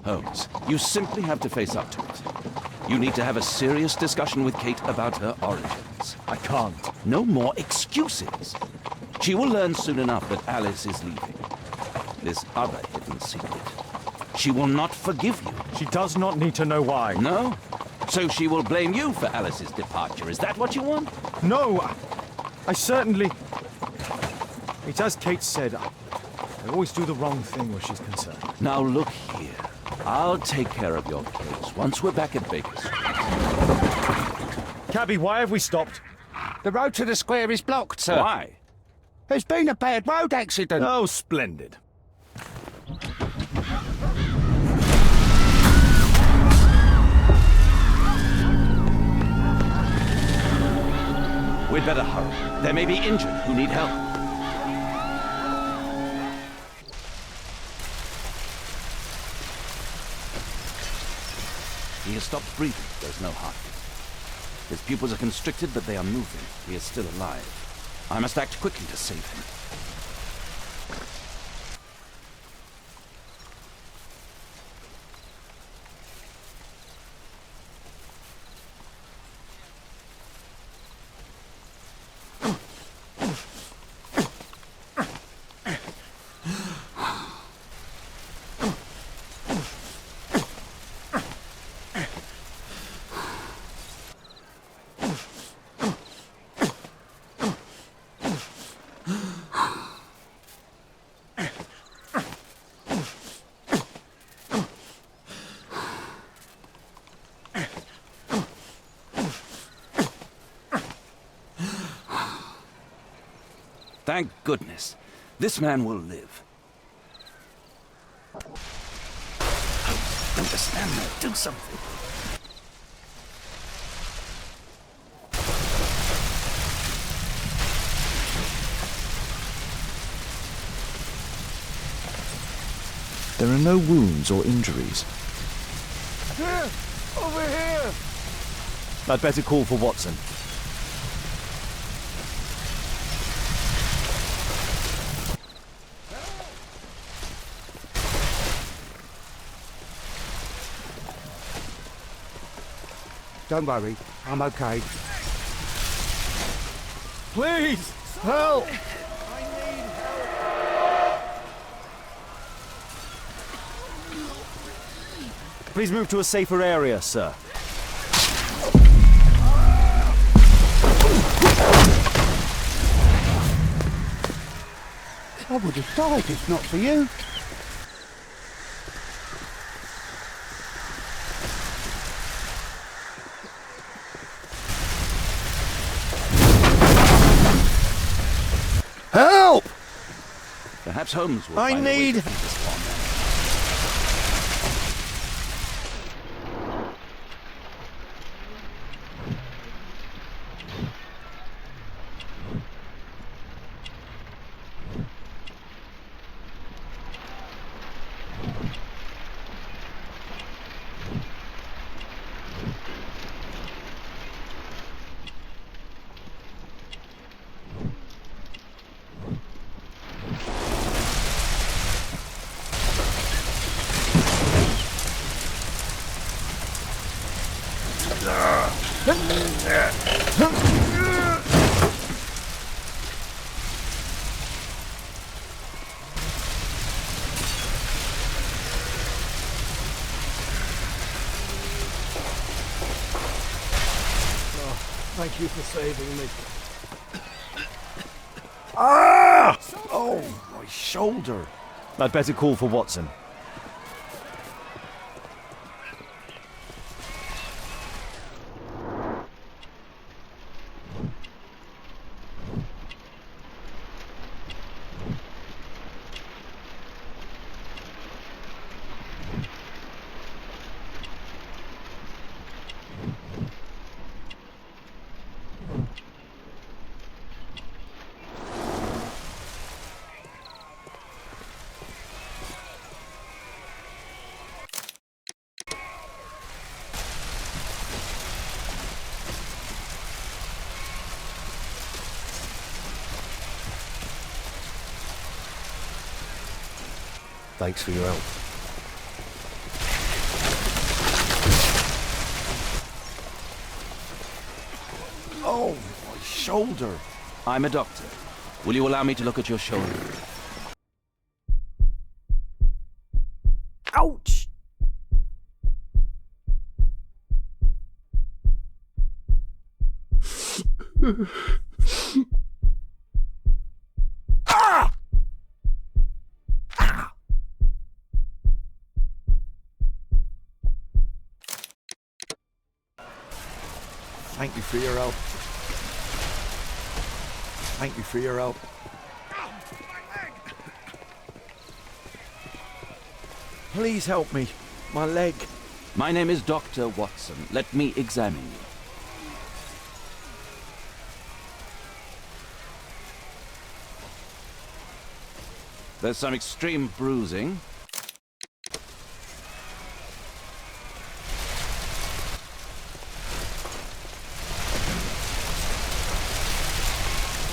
Holmes, you simply have to face up to it. You need to have a serious discussion with Kate about her origins. I can't. No more excuses. She will learn soon enough that Alice is leaving. This other hidden secret. She will not forgive you. She does not need to know why. No? So she will blame you for Alice's departure. Is that what you want? No, I certainly... It's as Kate said, I always do the wrong thing where she's concerned. Now look here. I'll take care of your case once we're back at Baker Street. Cabby, why have we stopped? The road to the square is blocked, sir. Why? There's been a bad road accident. Oh, splendid. We'd better hurry. There may be injured who need help. He has stopped breathing. There's no heartbeat. His pupils are constricted, but they are moving. He is still alive. I must act quickly to save him. Thank goodness. This man will live. Don't just stand there. Do something. There are no wounds or injuries. Here! Over here! I'd better call for Watson. Don't worry, I'm okay. Please, help! Please move to a safer area, sir. I would have died if not for you. Help! Perhaps Holmes will I find a way need- to defeat this poor man. Thank you for saving me. Ah! Oh, my shoulder. I'd better call for Watson. Thanks for your help. Oh, my shoulder. I'm a doctor. Will you allow me to look at your shoulder? Ouch! Ah! Ah! Thank you for your help. Thank you for your help. Please help me. My leg. My name is Dr. Watson. Let me examine you. There's some extreme bruising.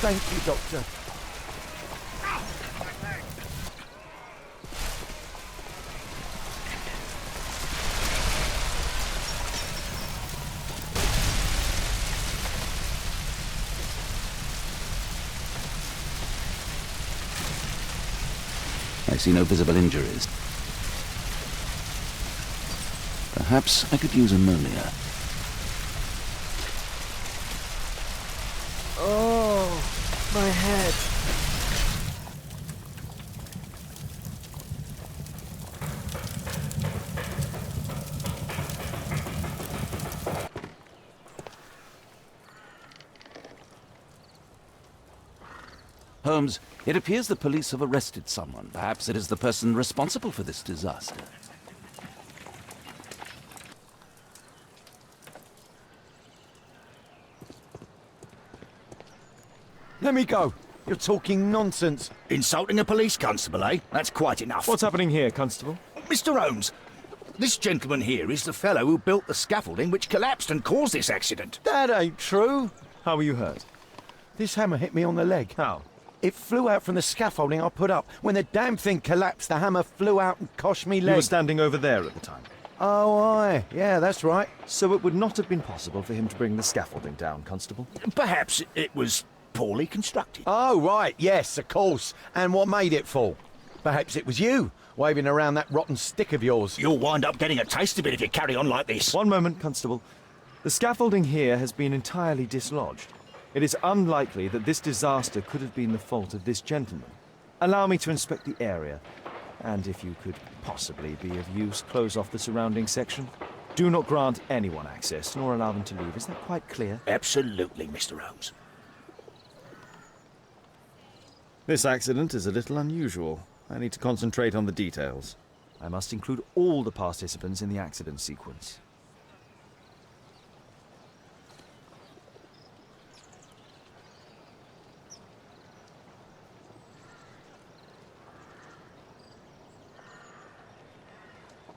Thank you, Doctor. I see no visible injuries. Perhaps I could use ammonia. Oh, my head. Holmes, it appears the police have arrested someone. Perhaps it is the person responsible for this disaster. Let me go. You're talking nonsense. Insulting a police constable, eh? That's quite enough. What's happening here, Constable? Mr. Holmes, this gentleman here is the fellow who built the scaffolding which collapsed and caused this accident. That ain't true. How were you hurt? This hammer hit me on the leg. How? It flew out from the scaffolding I put up. When the damn thing collapsed, the hammer flew out and cost me You leg. were standing over there at the time. Oh, aye. Yeah, that's right. So it would not have been possible for him to bring the scaffolding down, Constable? Perhaps it was poorly constructed. Oh, right. Yes, of course. And what made it fall? Perhaps it was you, waving around that rotten stick of yours. You'll wind up getting a taste of it if you carry on like this. One moment, Constable. The scaffolding here has been entirely dislodged. It is unlikely that this disaster could have been the fault of this gentleman. Allow me to inspect the area, and if you could possibly be of use, close off the surrounding section. Do not grant anyone access, nor allow them to leave. Is that quite clear? Absolutely, Mr. Holmes. This accident is a little unusual. I need to concentrate on the details. I must include all the participants in the accident sequence.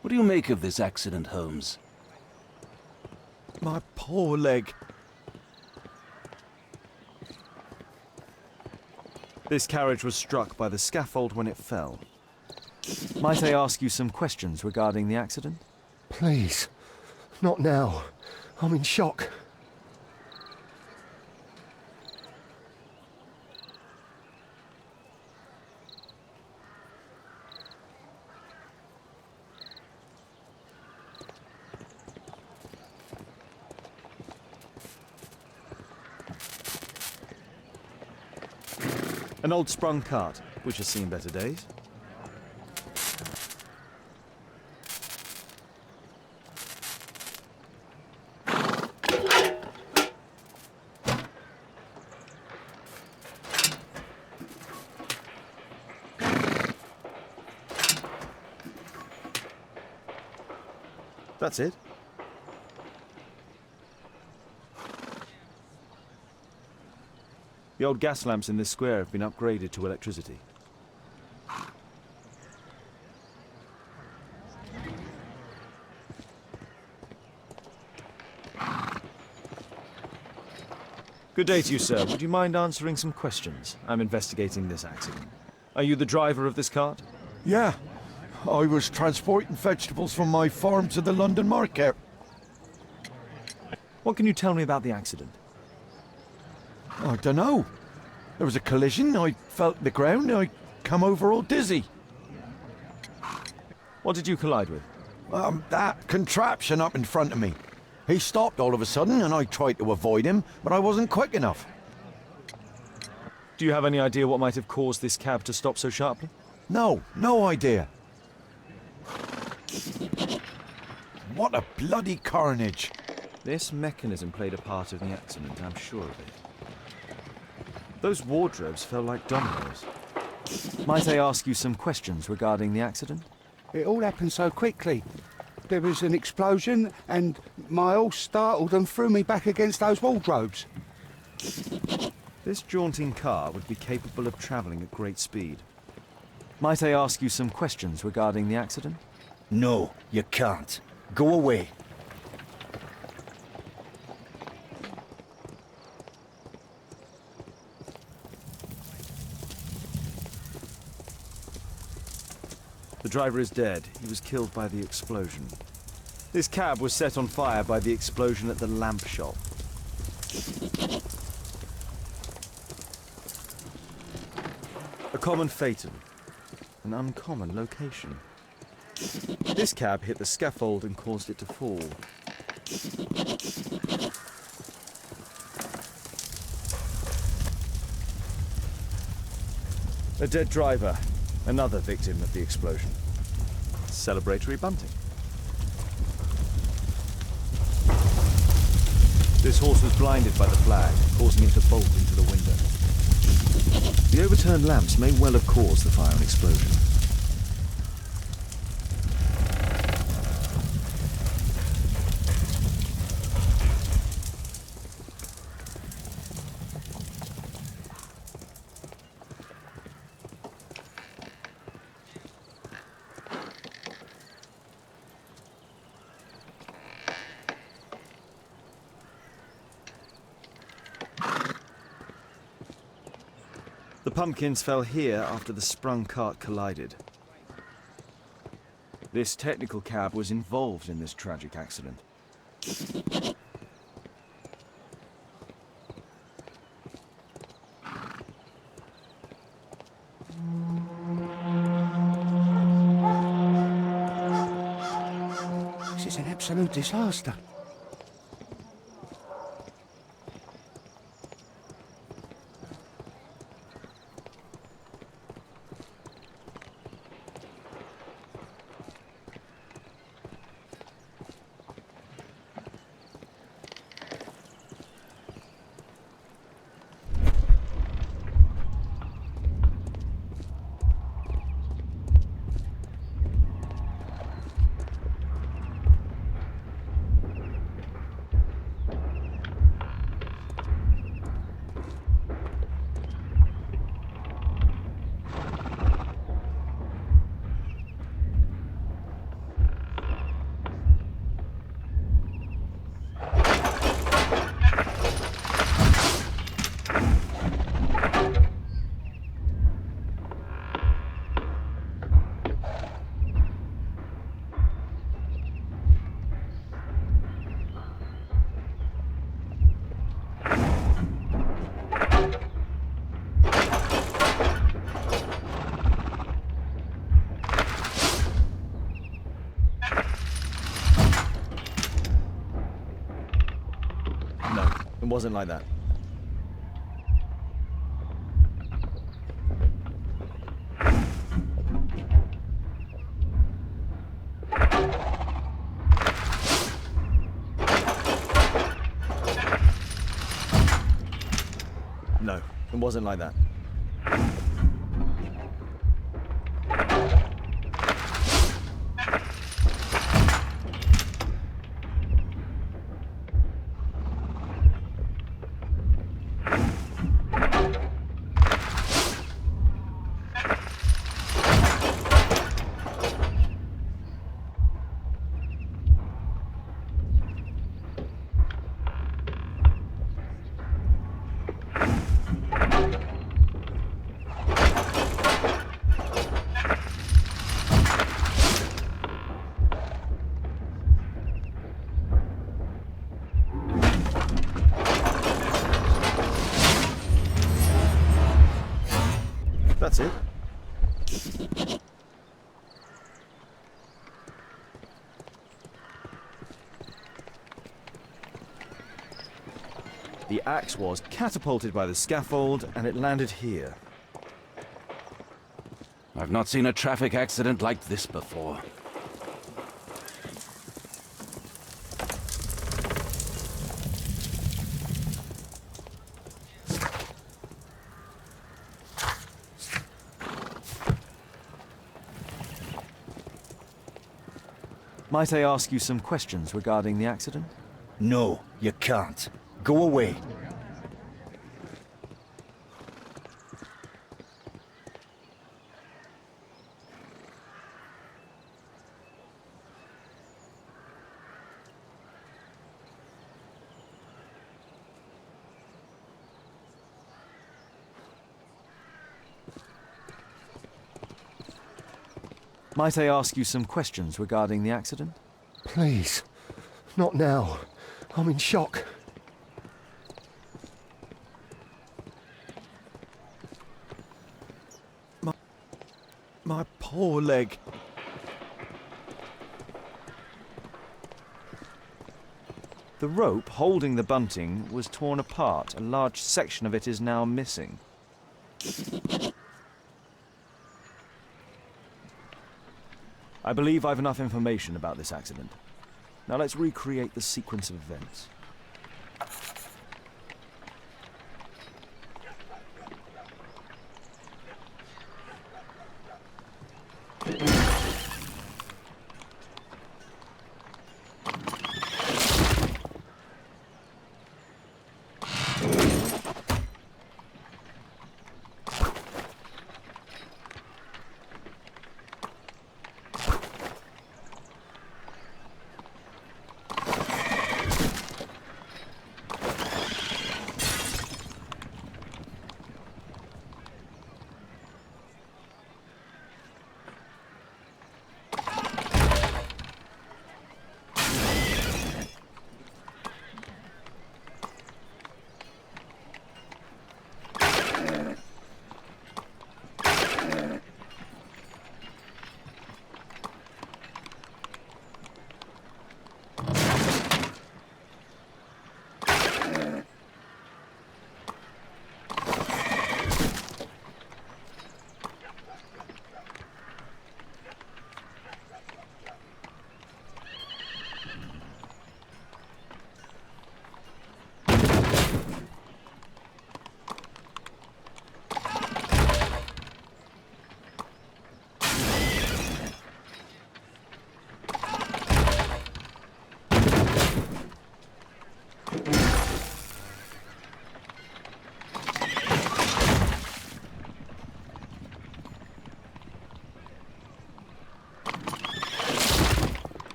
What do you make of this accident, Holmes? My poor leg. This carriage was struck by the scaffold when it fell. Might I ask you some questions regarding the accident? Please. Not now. I'm in shock. An old sprung cart, which has seen better days. That's it. The old gas lamps in this square have been upgraded to electricity. Good day to you, sir. Would you mind answering some questions? I'm investigating this accident. Are you the driver of this cart? Yeah. I was transporting vegetables from my farm to the London market. What can you tell me about the accident? I don't know. There was a collision, I felt the ground, I come over all dizzy. What did you collide with? That contraption up in front of me. He stopped all of a sudden and I tried to avoid him, but I wasn't quick enough. Do you have any idea what might have caused this cab to stop so sharply? No idea. What a bloody carnage. This mechanism played a part in the accident, I'm sure of it. Those wardrobes fell like dominoes. Might I ask you some questions regarding the accident? It all happened so quickly. There was an explosion and my horse startled and threw me back against those wardrobes. This jaunting car would be capable of travelling at great speed. Might I ask you some questions regarding the accident? No, you can't. Go away. The driver is dead. He was killed by the explosion. This cab was set on fire by the explosion at the lamp shop. A common fatal. An uncommon location. This cab hit the scaffold and caused it to fall. A dead driver. Another victim of the explosion. Celebratory bunting. This horse was blinded by the flag, causing it to bolt into the window. The overturned lamps may well have caused the fire and explosion. The pumpkins fell here after the sprung cart collided. This technical cab was involved in this tragic accident. This is an absolute disaster. It wasn't like that. No, it wasn't like that. That's it. The axe was catapulted by the scaffold and it landed here. I've not seen a traffic accident like this before. Might I ask you some questions regarding the accident? No, you can't. Go away. Might I ask you some questions regarding the accident? Please. Not now. I'm in shock. My poor leg. The rope holding the bunting was torn apart. A large section of it is now missing. I believe I've enough information about this accident. Now let's recreate the sequence of events.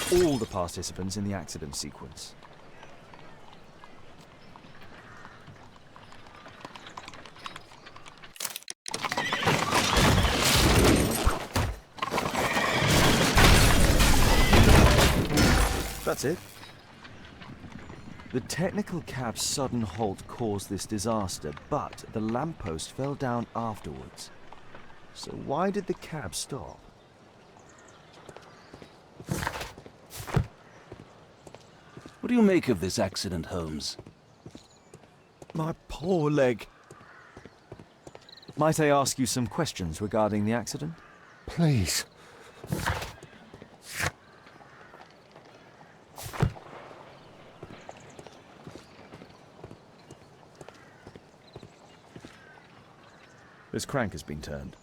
All the participants in the accident sequence. That's it. The technical cab's sudden halt caused this disaster, but the lamppost fell down afterwards. So why did the cab stop? What do you make of this accident, Holmes? My poor leg. Might I ask you some questions regarding the accident? Please. This crank has been turned.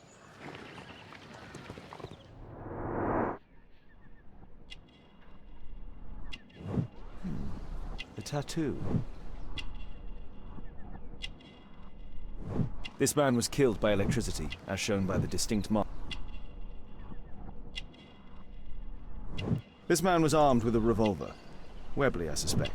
tattoo. This man was killed by electricity, as shown by the distinct mark. This man was armed with a revolver. Webley, I suspect.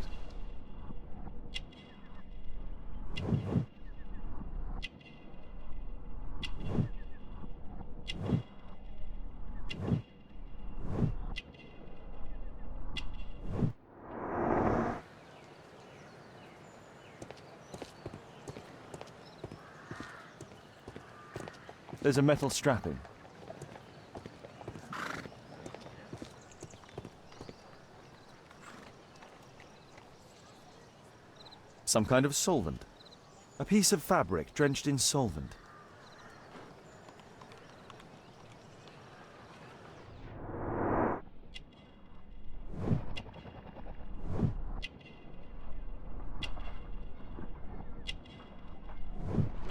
There's a metal strapping. Some kind of solvent. A piece of fabric drenched in solvent.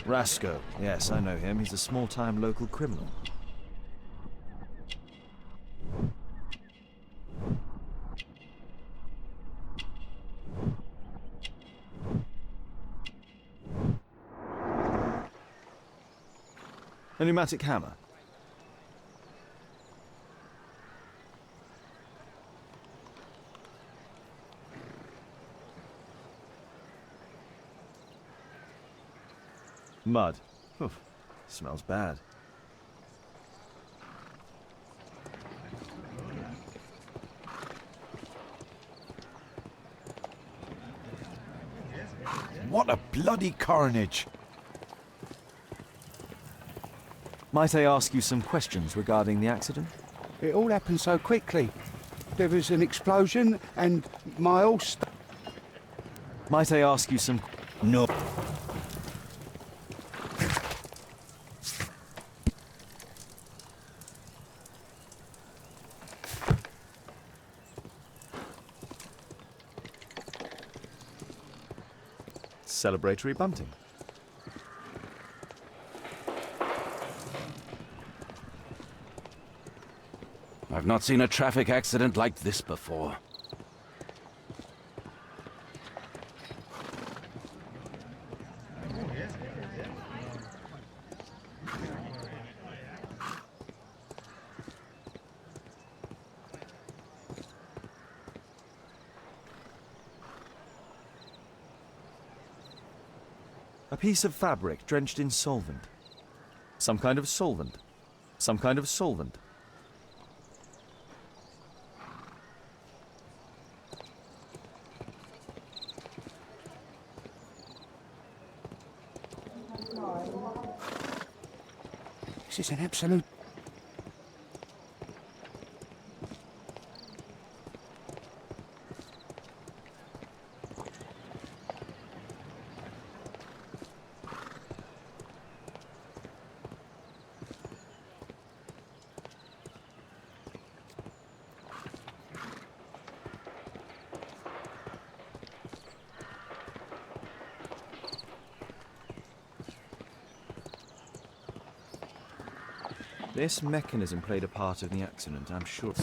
Rasco. Yes, I know him. He's a small-time local criminal. A pneumatic hammer. Mud. Oof, smells bad. What a bloody carnage! Might I ask you some questions regarding the accident? It all happened so quickly. There was an explosion and my horse... Might I ask you some... No. Celebratory bunting. I've not seen a traffic accident like this before. A piece of fabric drenched in solvent. Some kind of solvent. Some kind of solvent. This is an absolute... This mechanism played a part in the accident, I'm sure.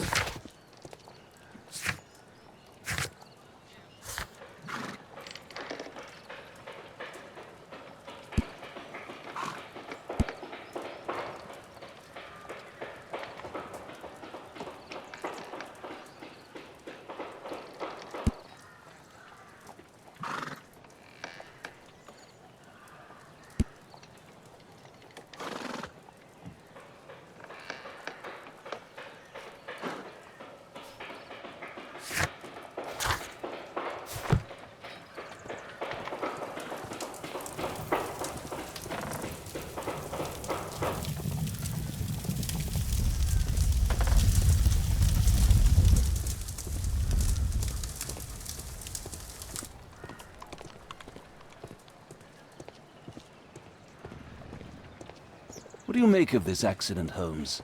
What do you make of this accident, Holmes?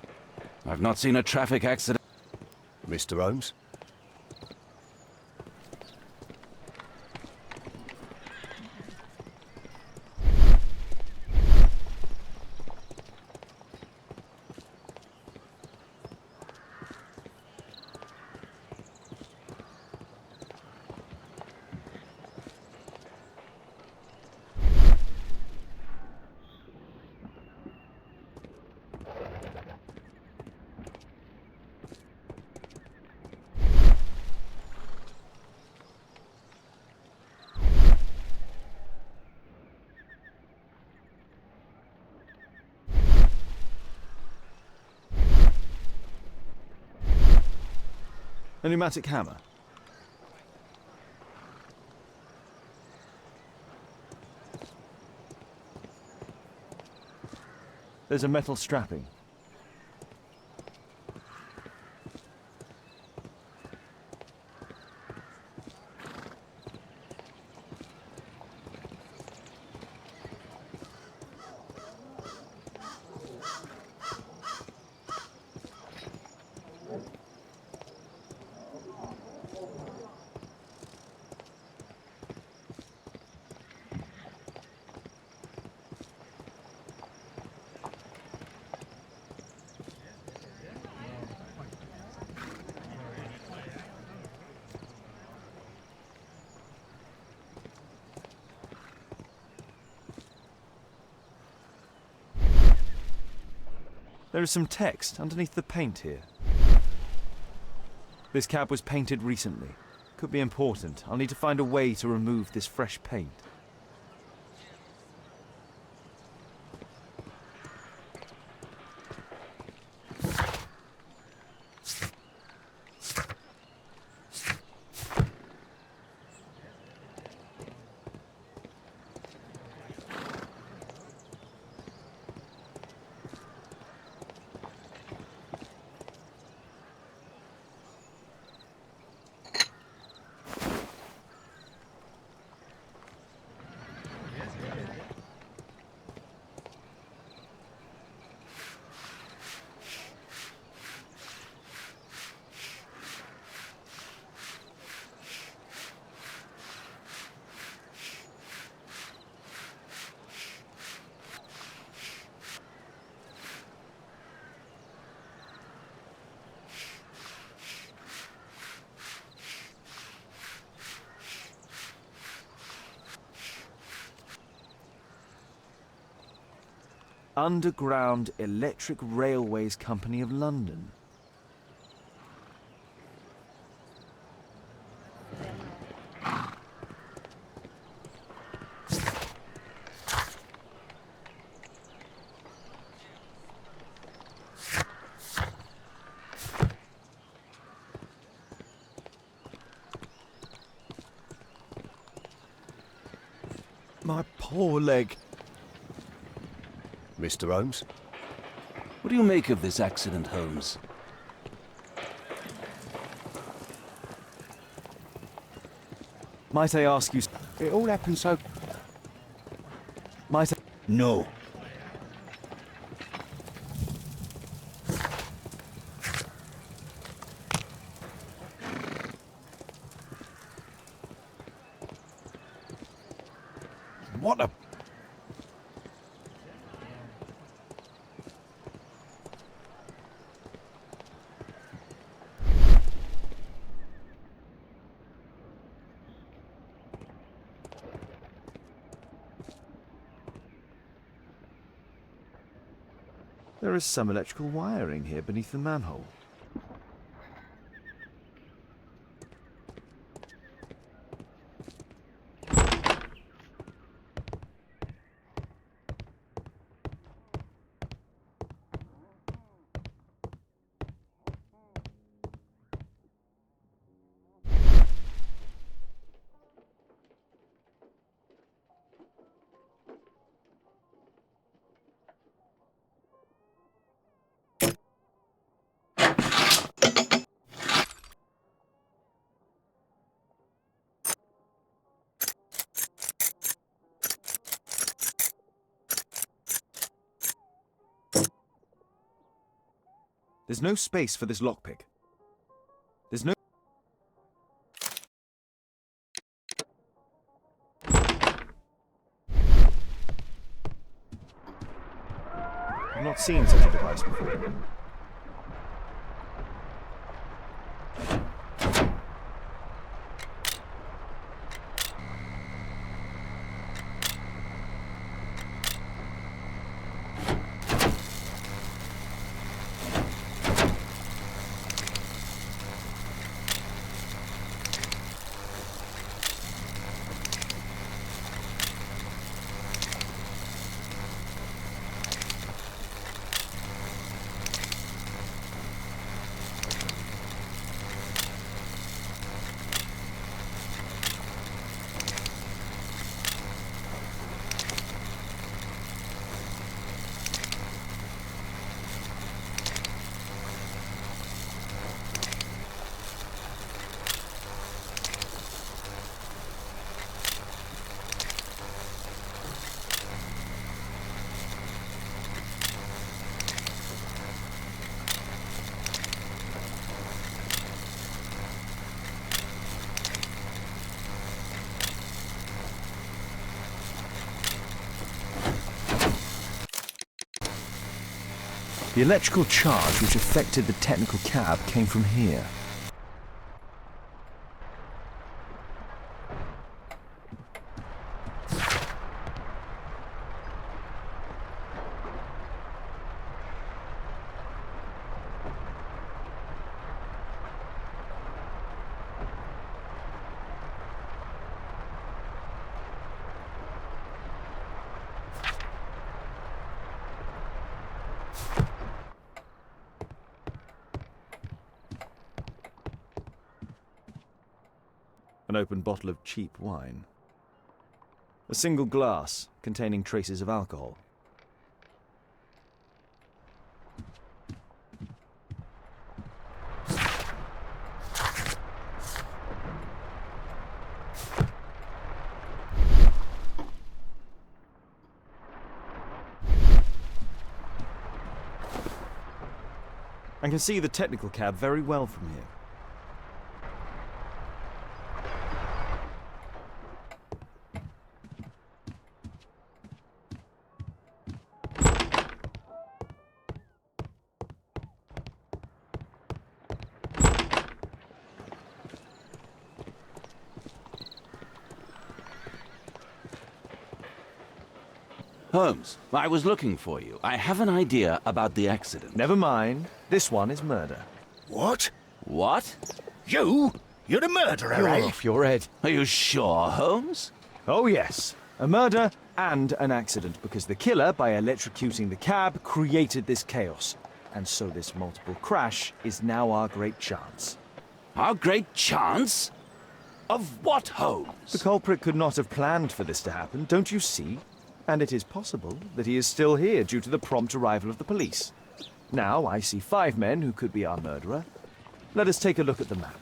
I've not seen a traffic accident. Mr. Holmes? A pneumatic hammer. There's a metal strapping. There is some text underneath the paint here. This cab was painted recently. Could be important. I'll need to find a way to remove this fresh paint. Underground Electric Railways Company of London. My poor leg. Mr. Holmes? What do you make of this accident, Holmes? Might I ask you... It all happened so... Might I... No. What a... There is some electrical wiring here beneath the manhole. There's no space for this lockpick. There's no... I've not seen such a device before. The electrical charge which affected the technical cab came from here. An open bottle of cheap wine. A single glass containing traces of alcohol. I can see the technical cab very well from here. Holmes, I was looking for you. I have an idea about the accident. Never mind. This one is murder. What? What? You? You're the murderer, You're eh? off your head. Are you sure, Holmes? Oh yes, a murder and an accident, because the killer, by electrocuting the cab, created this chaos. And so this multiple crash is now our great chance. Our great chance? Of what, Holmes? The culprit could not have planned for this to happen, don't you see? And it is possible that he is still here due to the prompt arrival of the police. Now I see 5 men who could be our murderer. Let us take a look at the map.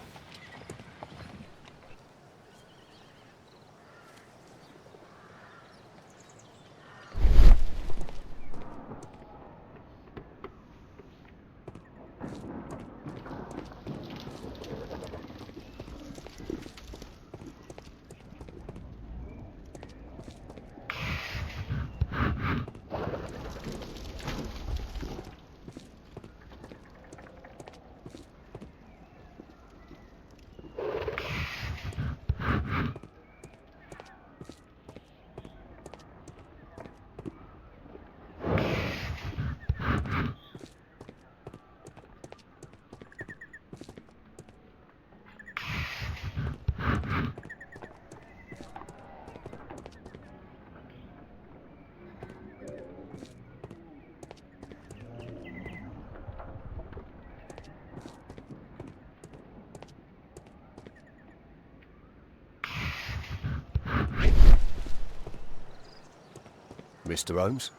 Mr. Holmes?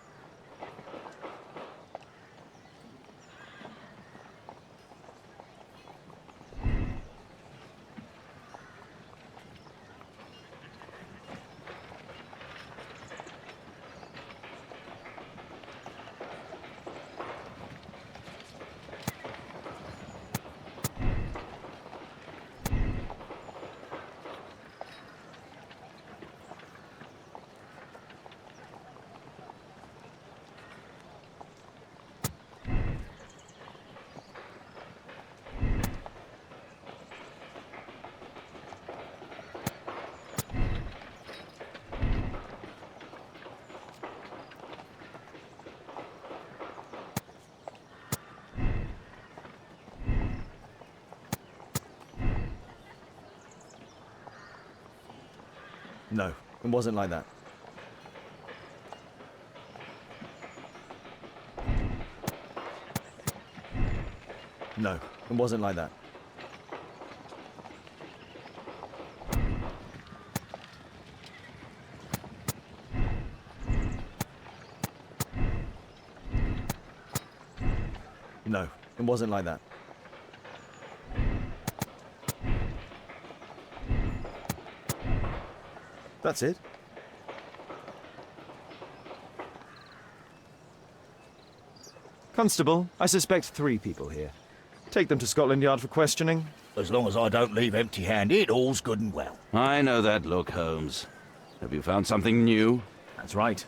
No, it wasn't like that. No, it wasn't like that. No, it wasn't like that. That's it. Constable, I suspect 3 people here. Take them to Scotland Yard for questioning. As long as I don't leave empty-handed, all's good and well. I know that look, Holmes. Have you found something new? That's right.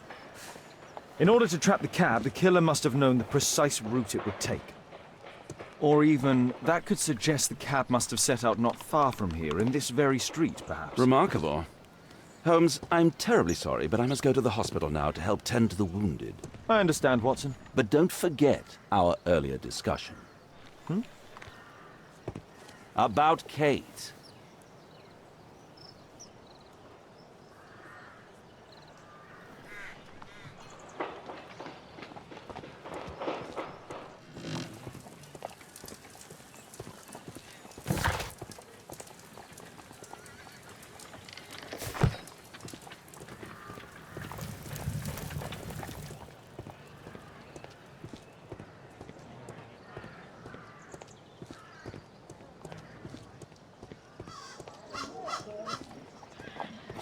In order to trap the cab, the killer must have known the precise route it would take. Or even, that could suggest the cab must have set out not far from here, in this very street, perhaps. Remarkable. Holmes, I'm terribly sorry, but I must go to the hospital now to help tend to the wounded. I understand, Watson. But don't forget our earlier discussion. About Kate.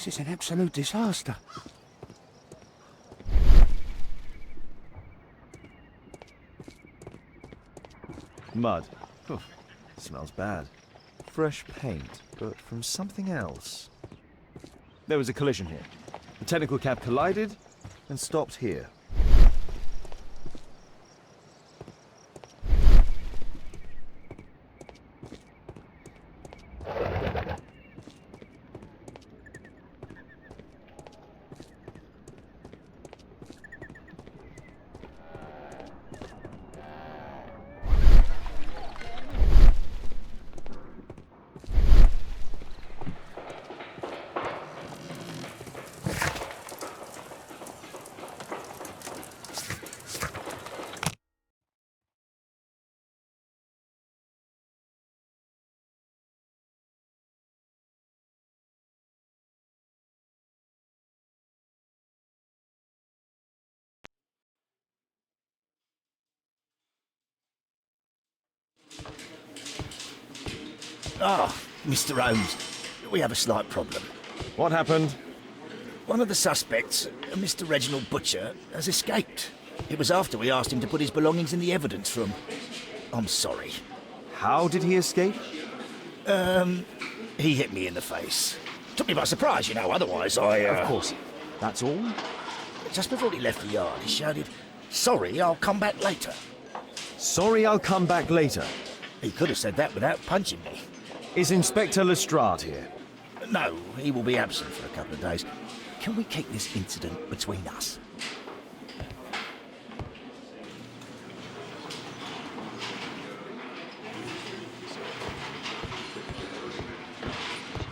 This is an absolute disaster. Mud. Smells bad. Fresh paint, but from something else. There was a collision here. The technical cab collided and stopped here. Ah, Mr. Holmes, we have a slight problem. What happened? One of the suspects, Mr. Reginald Butcher, has escaped. It was after we asked him to put his belongings in the evidence room. I'm sorry. How did he escape? He hit me in the face. Took me by surprise, you know, otherwise I... Of course. That's all? Just before he left the yard, he shouted, "Sorry, I'll come back later." Sorry, I'll come back later. He could have said that without punching me. Is Inspector Lestrade here? No, he will be absent for a couple of days. Can we keep this incident between us?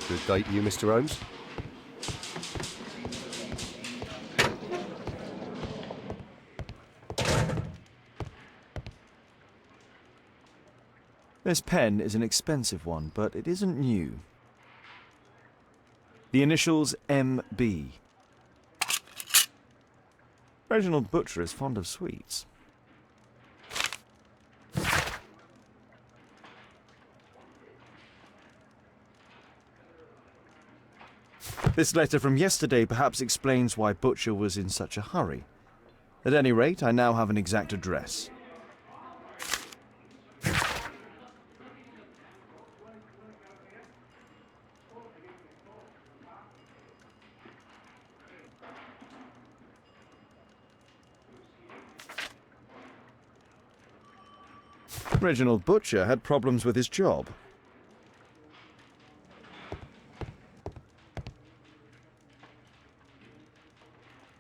Good day to you, Mr. Holmes. This pen is an expensive one, but it isn't new. The initials MB. Reginald Butcher is fond of sweets. This letter from yesterday perhaps explains why Butcher was in such a hurry. At any rate, I now have an exact address. Reginald Butcher had problems with his job.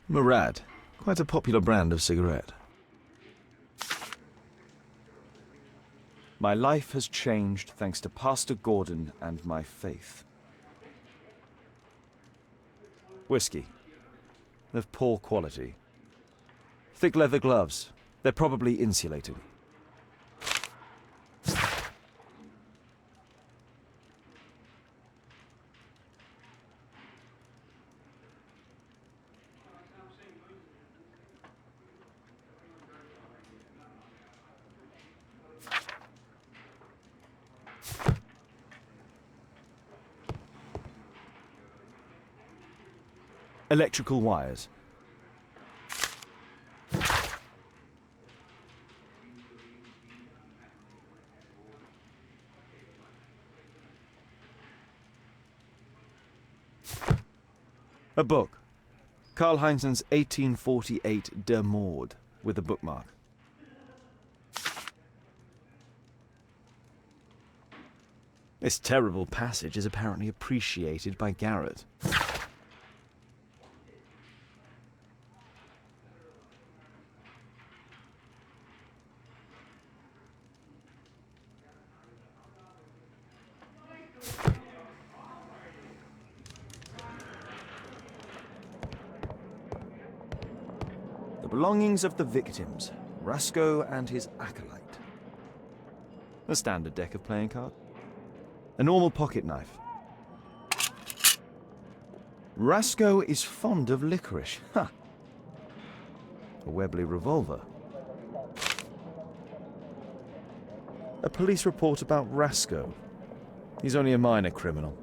Murad, quite a popular brand of cigarette. My life has changed thanks to Pastor Gordon and my faith. Whiskey. Of poor quality. Thick leather gloves. They're probably insulated. Electrical wires. A book. Karl Heinzen's 1848 Der Mord, with a bookmark. This terrible passage is apparently appreciated by Garrett. The belongings of the victims, Rasko and his acolyte. A standard deck of playing cards. A normal pocket knife. Rasko is fond of licorice. Ha! A Webley revolver. A police report about Rasko. He's only a minor criminal.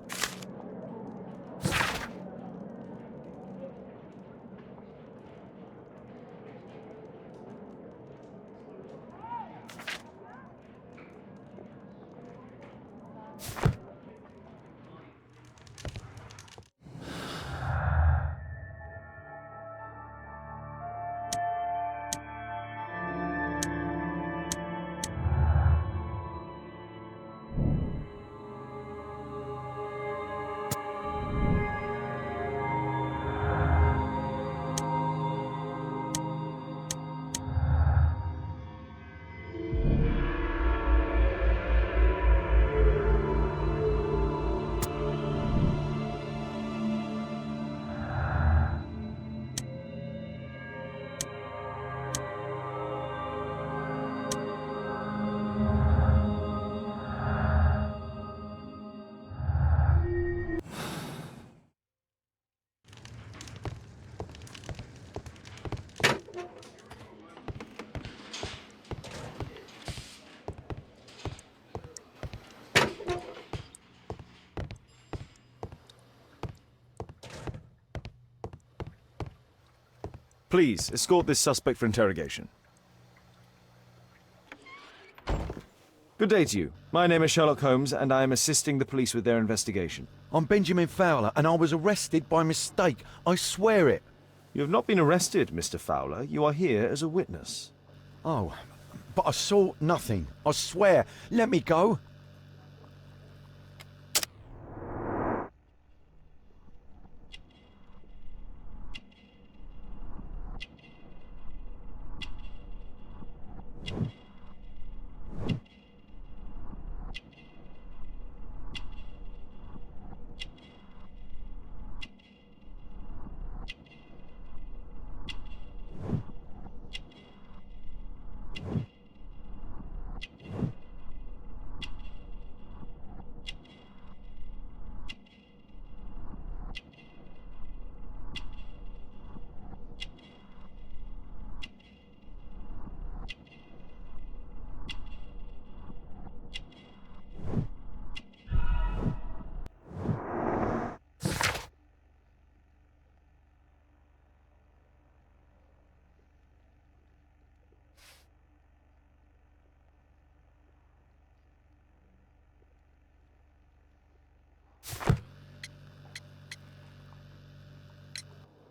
Please, escort this suspect for interrogation. Good day to you. My name is Sherlock Holmes, and I am assisting the police with their investigation. I'm Benjamin Fowler, and I was arrested by mistake. I swear it. You have not been arrested, Mr. Fowler. You are here as a witness. Oh, but I saw nothing. I swear. Let me go.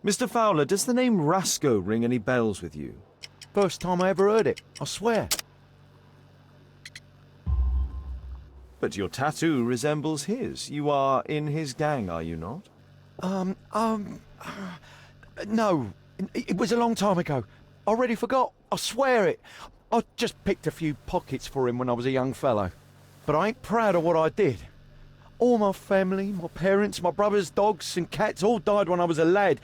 Mr. Fowler, does the name Rasko ring any bells with you? First time I ever heard it. I swear. But your tattoo resembles his. You are in his gang, are you not? No. It was a long time ago. I already forgot. I swear it. I just picked a few pockets for him when I was a young fellow. But I ain't proud of what I did. All my family, my parents, my brothers, dogs and cats all died when I was a lad.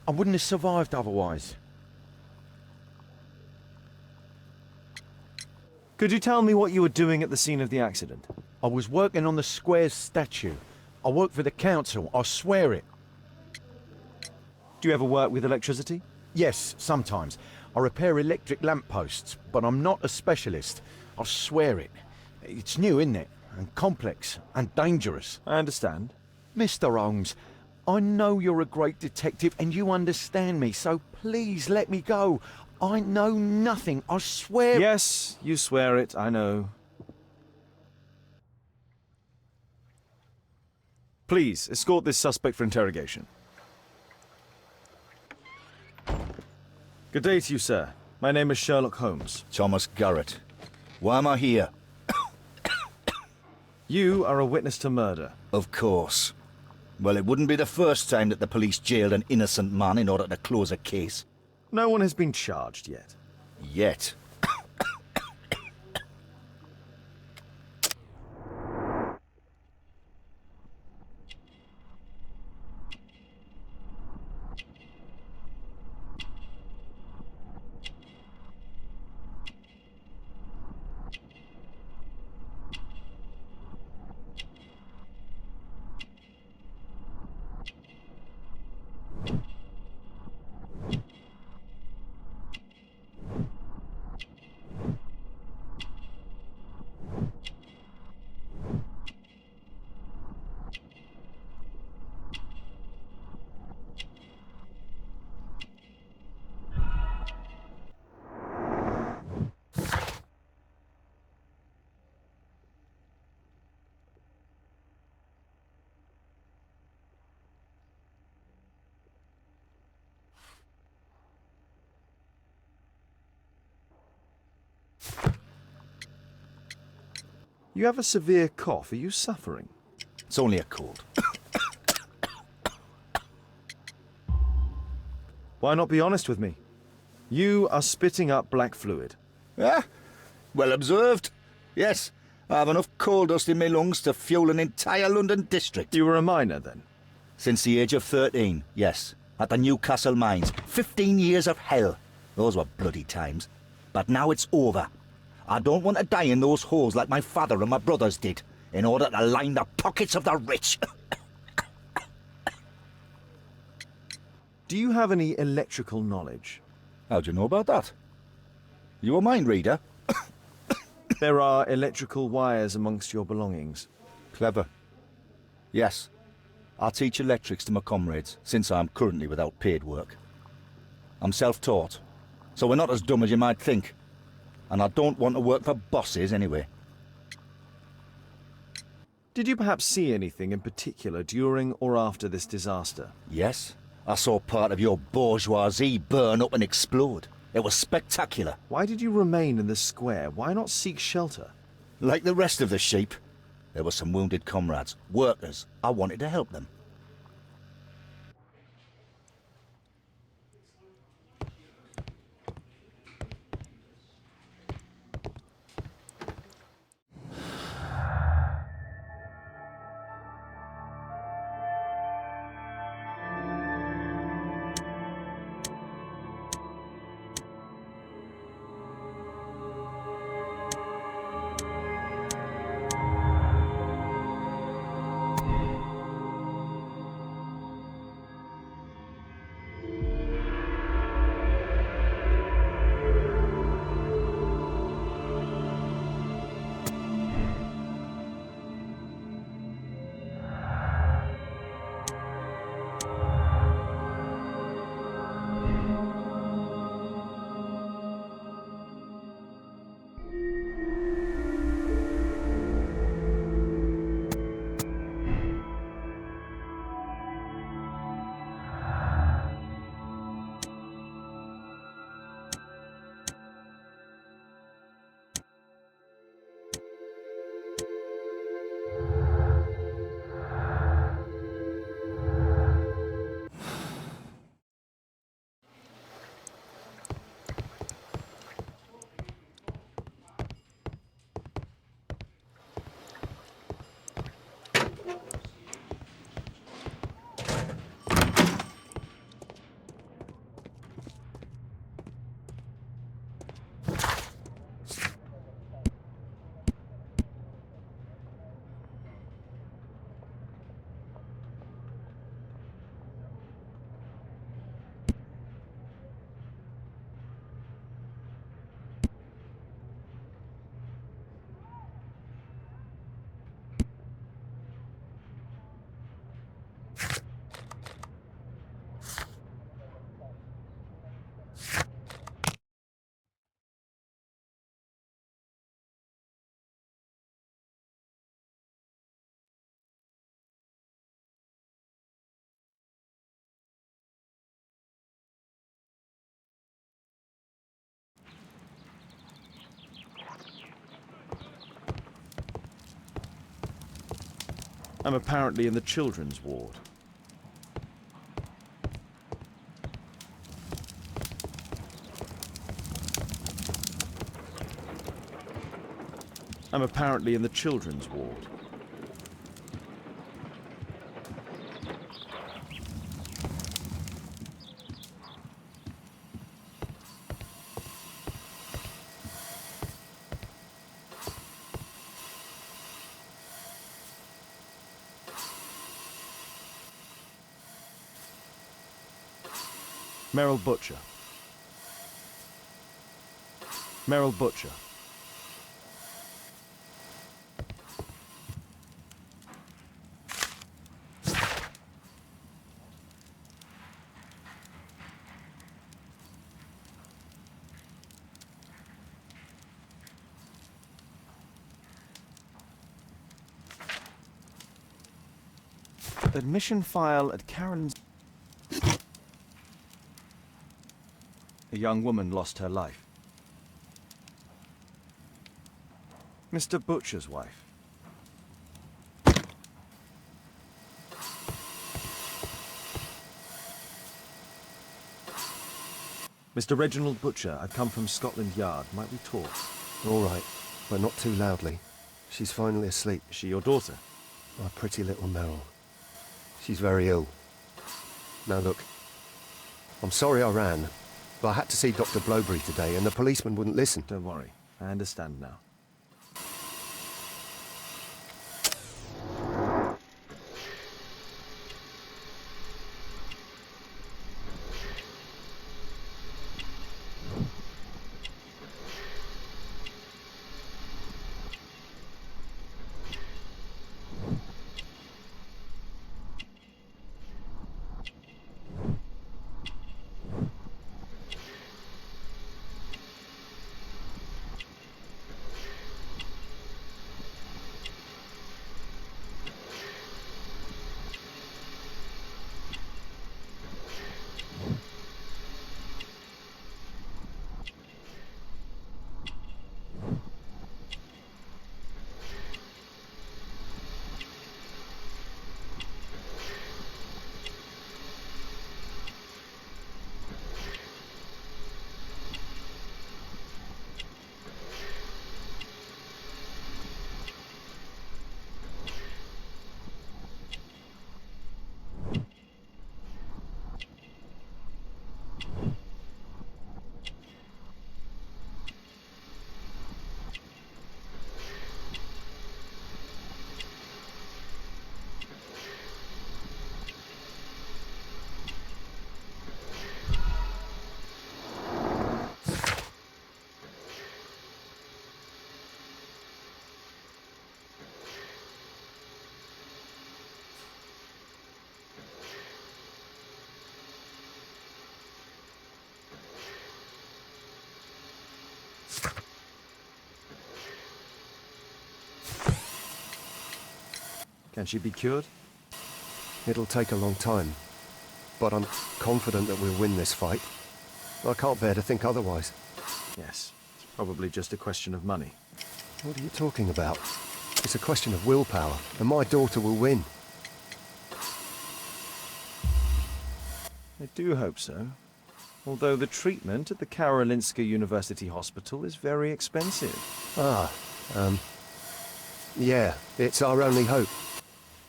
I wouldn't have survived otherwise. Could you tell me what you were doing at the scene of the accident? I was working on the square's statue. I work for the council. I swear it. Do you ever work with electricity? Yes, sometimes. I repair electric lampposts, but I'm not a specialist. I swear it. It's new, isn't it? And complex and dangerous. I understand. Mr. Holmes, I know you're a great detective and you understand me, so please let me go. I know nothing, I swear. Yes, you swear it, I know. Please, escort this suspect for interrogation. Good day to you, sir. My name is Sherlock Holmes. Thomas Garrett. Why am I here? You are a witness to murder. Of course. Well, it wouldn't be the first time that the police jailed an innocent man in order to close a case. No one has been charged yet. Yet. You have a severe cough. Are you suffering? It's only a cold. Why not be honest with me? You are spitting up black fluid. Ah, well observed. Yes, I have enough coal dust in my lungs to fuel an entire London district. You were a miner then? Since the age of 13, yes. At the Newcastle mines. 15 years of hell. Those were bloody times. But now it's over. I don't want to die in those holes like my father and my brothers did, in order to line the pockets of the rich. Do you have any electrical knowledge? How do you know about that? You a mind reader? There are electrical wires amongst your belongings. Clever. Yes. I teach electrics to my comrades, since I'm currently without paid work. I'm self-taught, so we're not as dumb as you might think. And I don't want to work for bosses anyway. Did you perhaps see anything in particular during or after this disaster? Yes, I saw part of your bourgeoisie burn up and explode. It was spectacular. Why did you remain in the square? Why not seek shelter? Like the rest of the sheep, there were some wounded comrades, workers. I wanted to help them. I'm apparently in the children's ward. I'm apparently in the children's ward. Merrill Butcher. Merrill Butcher. Admission file at Carolyn's. A young woman lost her life. Mr. Butcher's wife. Mr. Reginald Butcher, I've come from Scotland Yard. Might we talk? All right, but not too loudly. She's finally asleep. Is she your daughter? My pretty little Merrill. She's very ill. Now look, I'm sorry I ran, but I had to see Dr. Blowberry today and the policeman wouldn't listen. Don't worry, I understand now. Can she be cured? It'll take a long time, but I'm confident that we'll win this fight. I can't bear to think otherwise. Yes, it's probably just a question of money. What are you talking about? It's a question of willpower, and my daughter will win. I do hope so. Although the treatment at the Karolinska University Hospital is very expensive. Yeah, it's our only hope.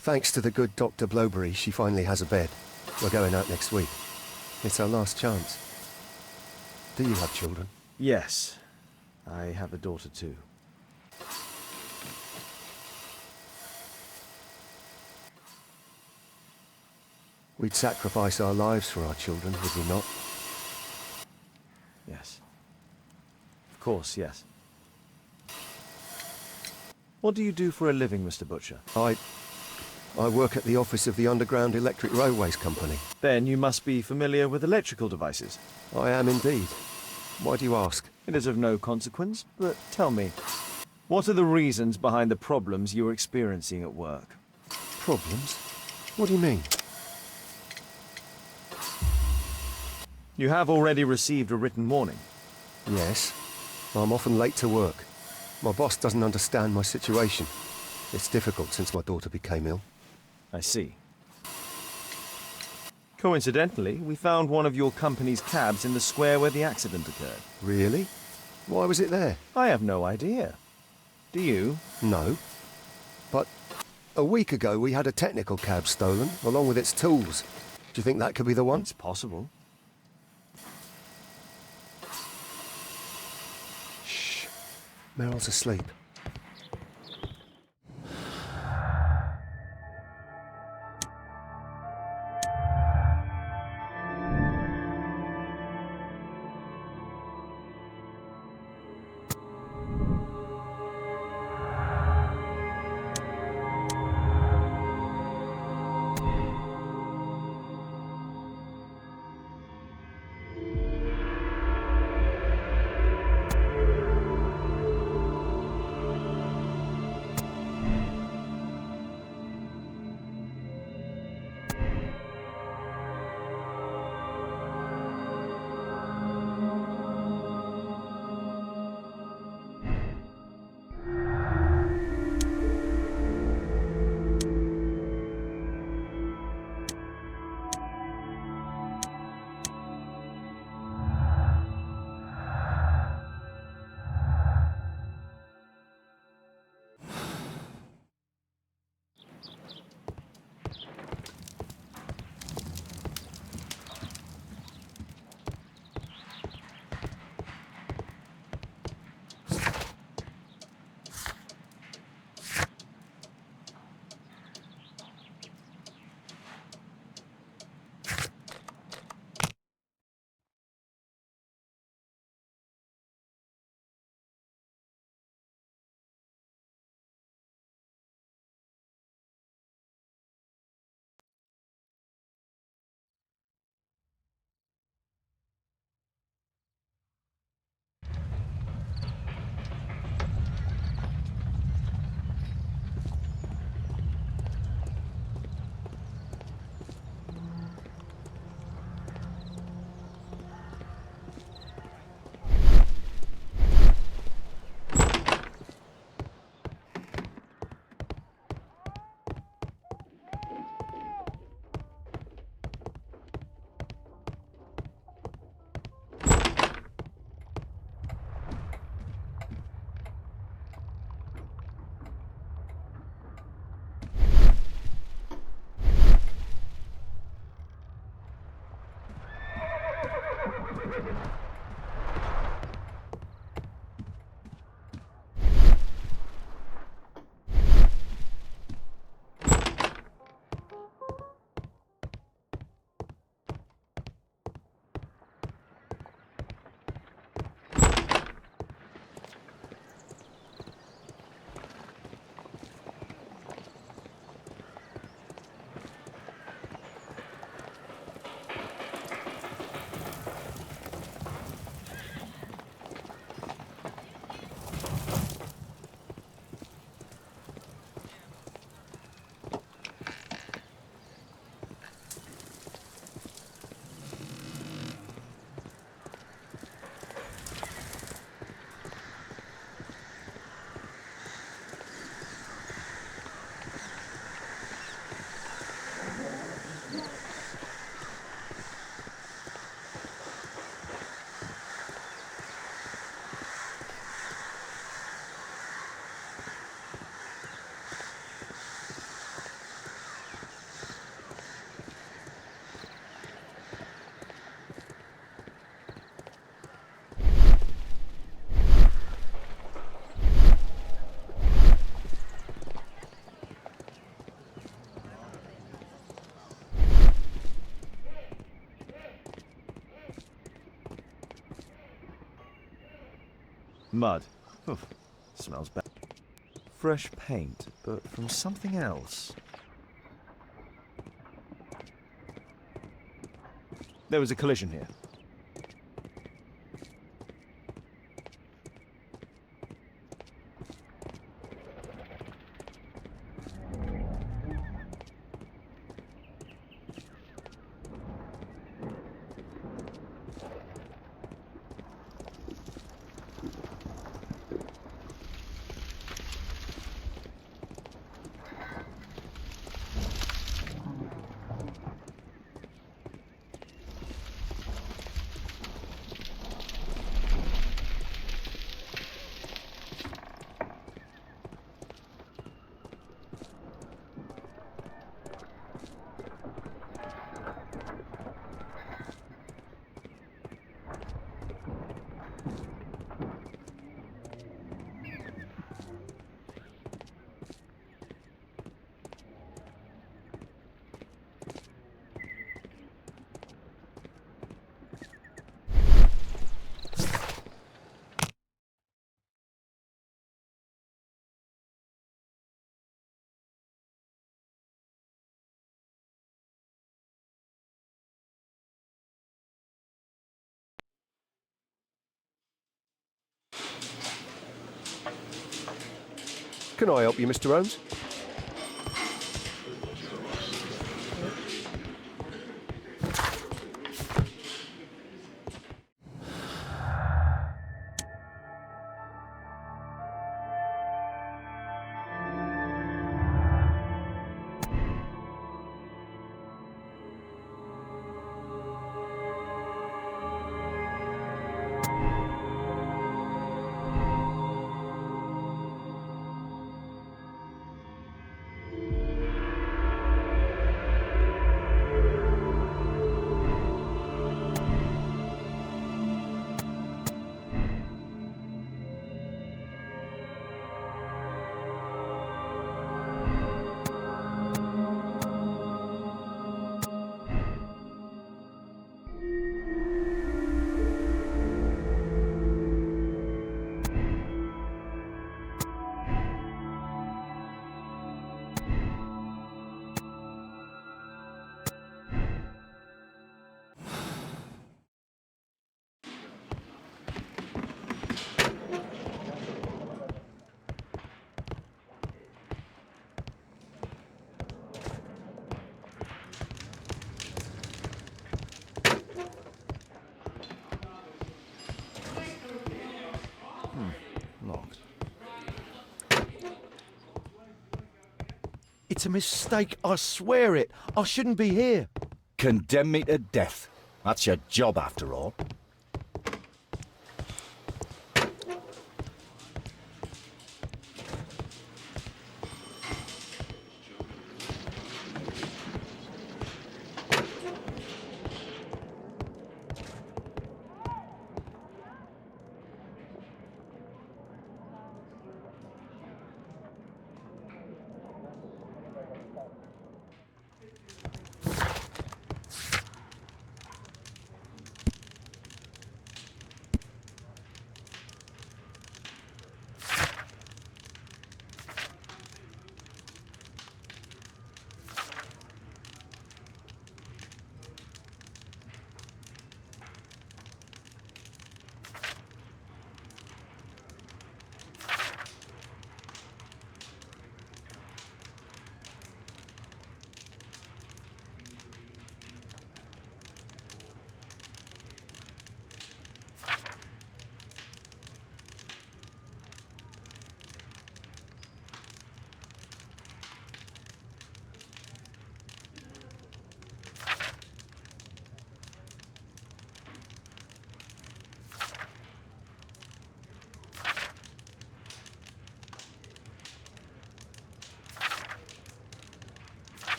Thanks to the good Dr. Blowberry, she finally has a bed. We're going out next week. It's our last chance. Do you have children? Yes, I have a daughter too. We'd sacrifice our lives for our children, would we not? Yes. Of course, yes. What do you do for a living, Mr. Butcher? I work at the office of the Underground Electric Railways Company. Then you must be familiar with electrical devices. I am indeed. Why do you ask? It is of no consequence, but tell me, what are the reasons behind the problems you are experiencing at work? Problems? What do you mean? You have already received a written warning. Yes. I'm often late to work. My boss doesn't understand my situation. It's difficult since my daughter became ill. I see. Coincidentally, we found one of your company's cabs in the square where the accident occurred. Really? Why was it there? I have no idea. Do you? No. But a week ago we had a technical cab stolen, along with its tools. Do you think that could be the one? It's possible. Shh. Meryl's asleep. Mud. Oof, smells bad. Fresh paint, but from something else. There was a collision here. Can I help you, Mr. Holmes? Locked. It's a mistake, I swear it. I shouldn't be here. Condemn me to death. That's your job, after all.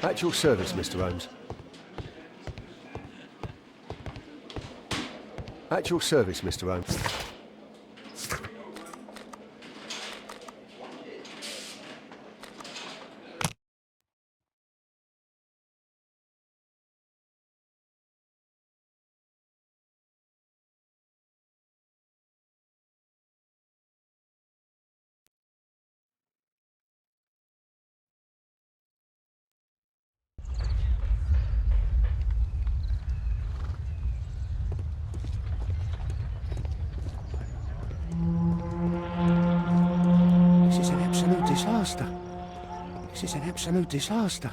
At your service, Mr. Holmes. At your service, Mr. Holmes. disaster. This is an absolute disaster.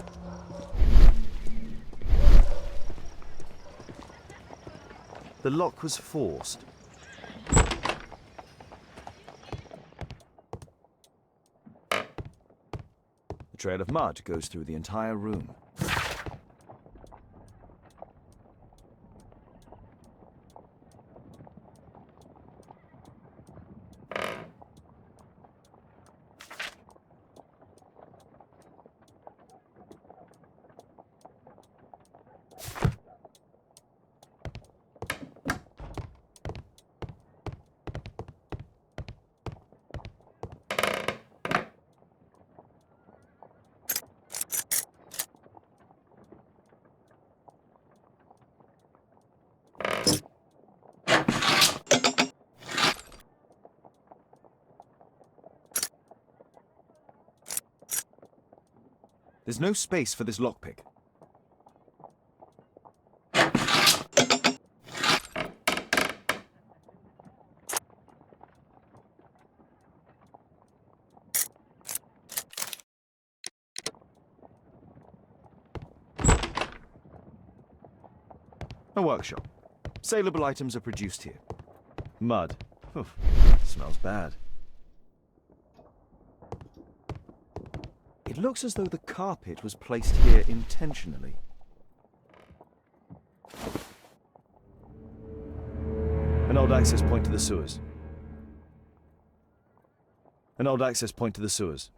The lock was forced. A trail of mud goes through the entire room. There's no space for this lockpick. A workshop. Saleable items are produced here. Mud. Oof, smells bad. It looks as though the carpet was placed here intentionally. An old access point to the sewers. An old access point to the sewers.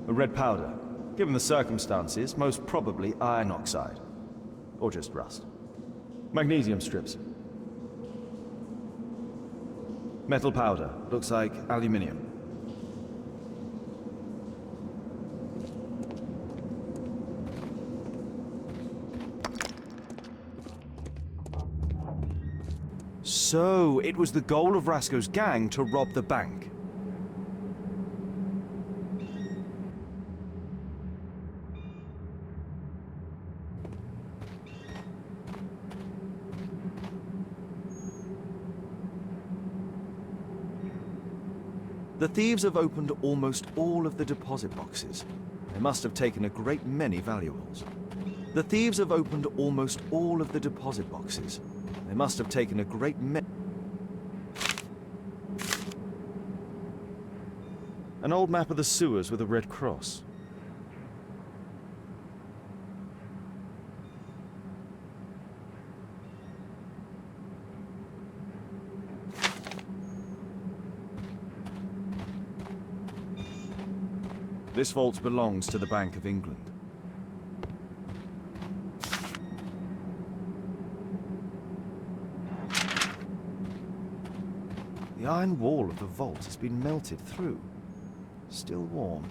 A red powder. Given the circumstances, most probably iron oxide. Or just rust. Magnesium strips. Metal powder. Looks like aluminium. So, it was the goal of Rasco's gang to rob the bank. The thieves have opened almost all of the deposit boxes. They must have taken a great many valuables. The thieves have opened almost all of the deposit boxes. They must have taken a great many. An old map of the sewers with a red cross. This vault belongs to the Bank of England. The iron wall of the vault has been melted through. Still warm.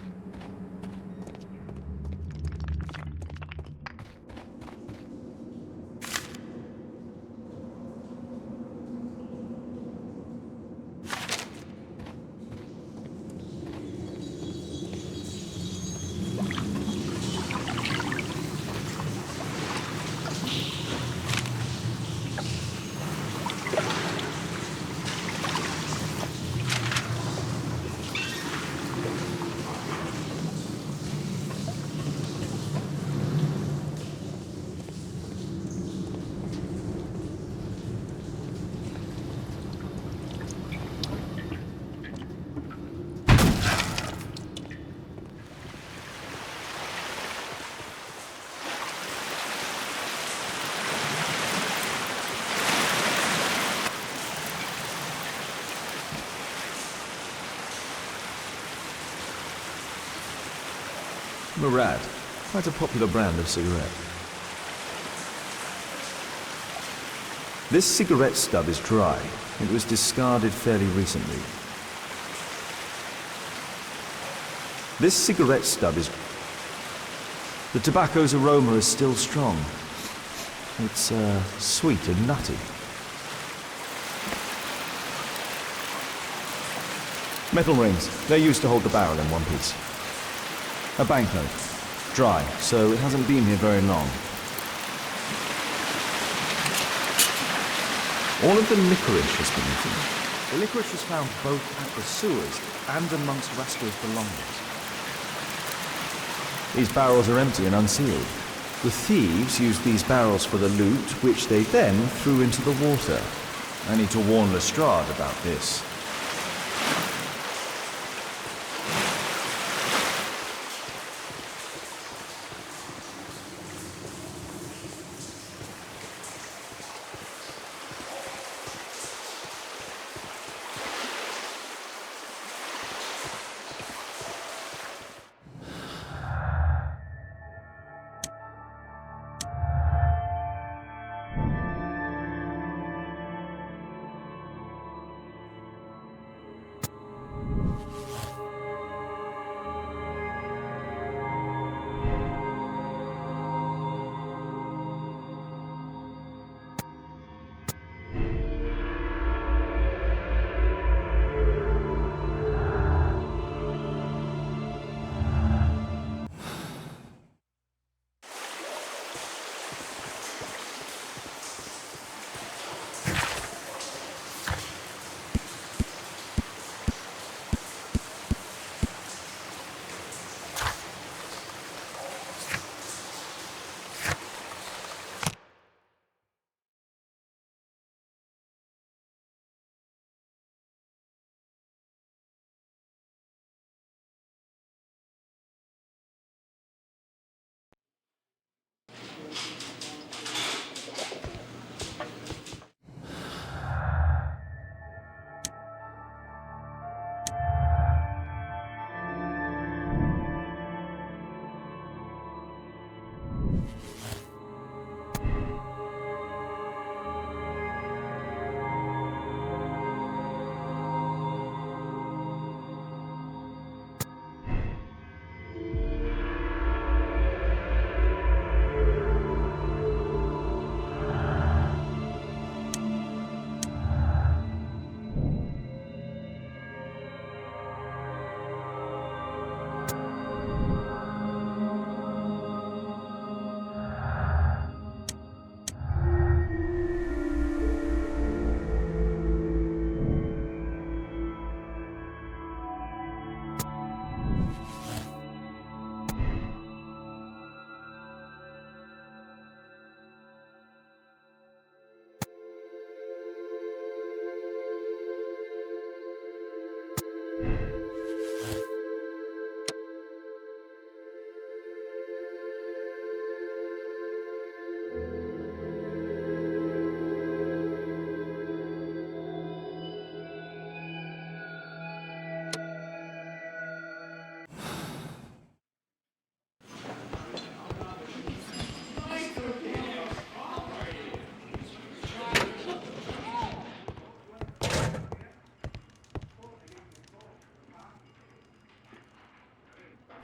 Murad, quite a popular brand of cigarette. This cigarette stub is dry. It was discarded fairly recently. This cigarette stub is... The tobacco's aroma is still strong. It's sweet and nutty. Metal rings. They're used to hold the barrel in one piece. A banknote. Dry, so it hasn't been here very long. All of the licorice has been eaten. The licorice was found both at the sewers and amongst Rasco's belongings. These barrels are empty and unsealed. The thieves used these barrels for the loot, which they then threw into the water. I need to warn Lestrade about this.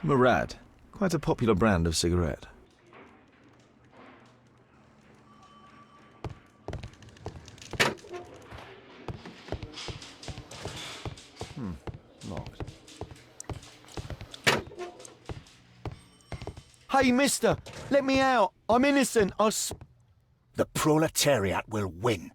Murad, quite a popular brand of cigarette. Locked. Hey, mister, let me out. I'm innocent. The proletariat will win.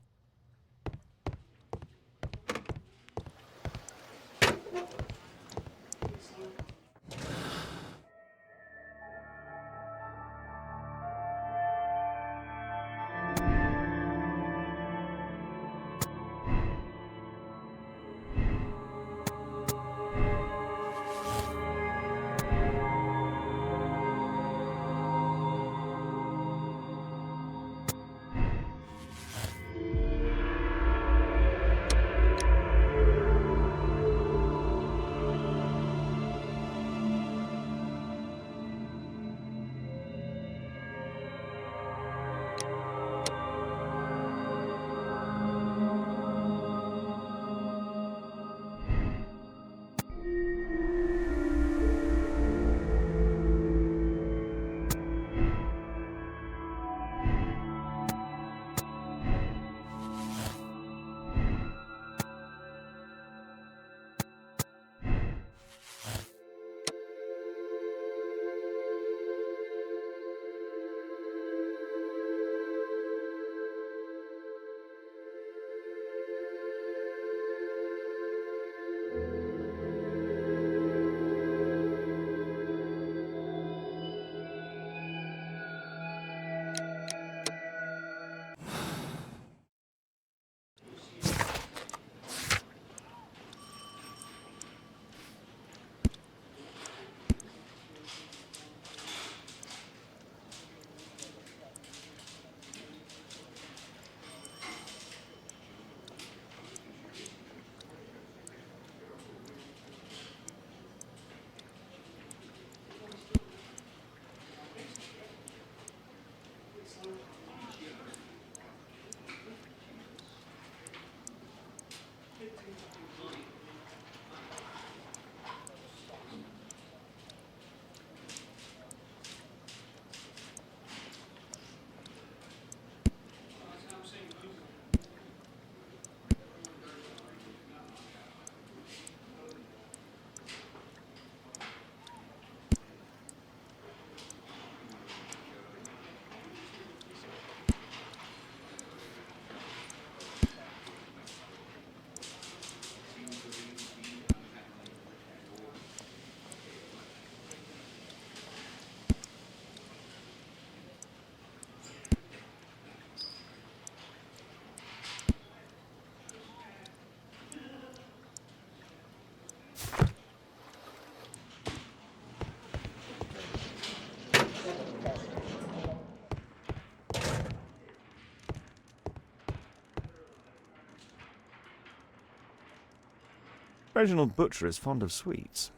Reginald Butcher is fond of sweets.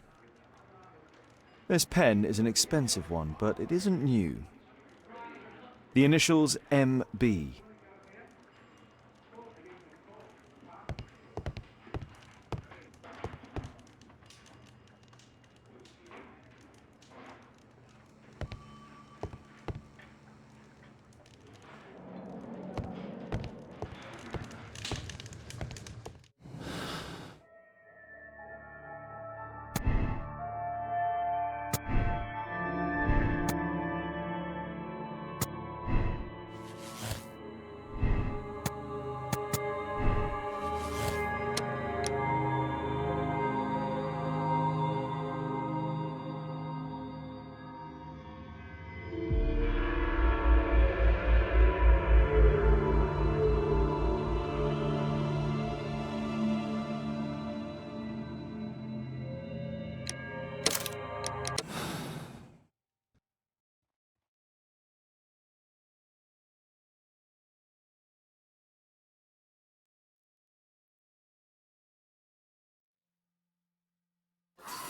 This pen is an expensive one, but it isn't new. The initials MB.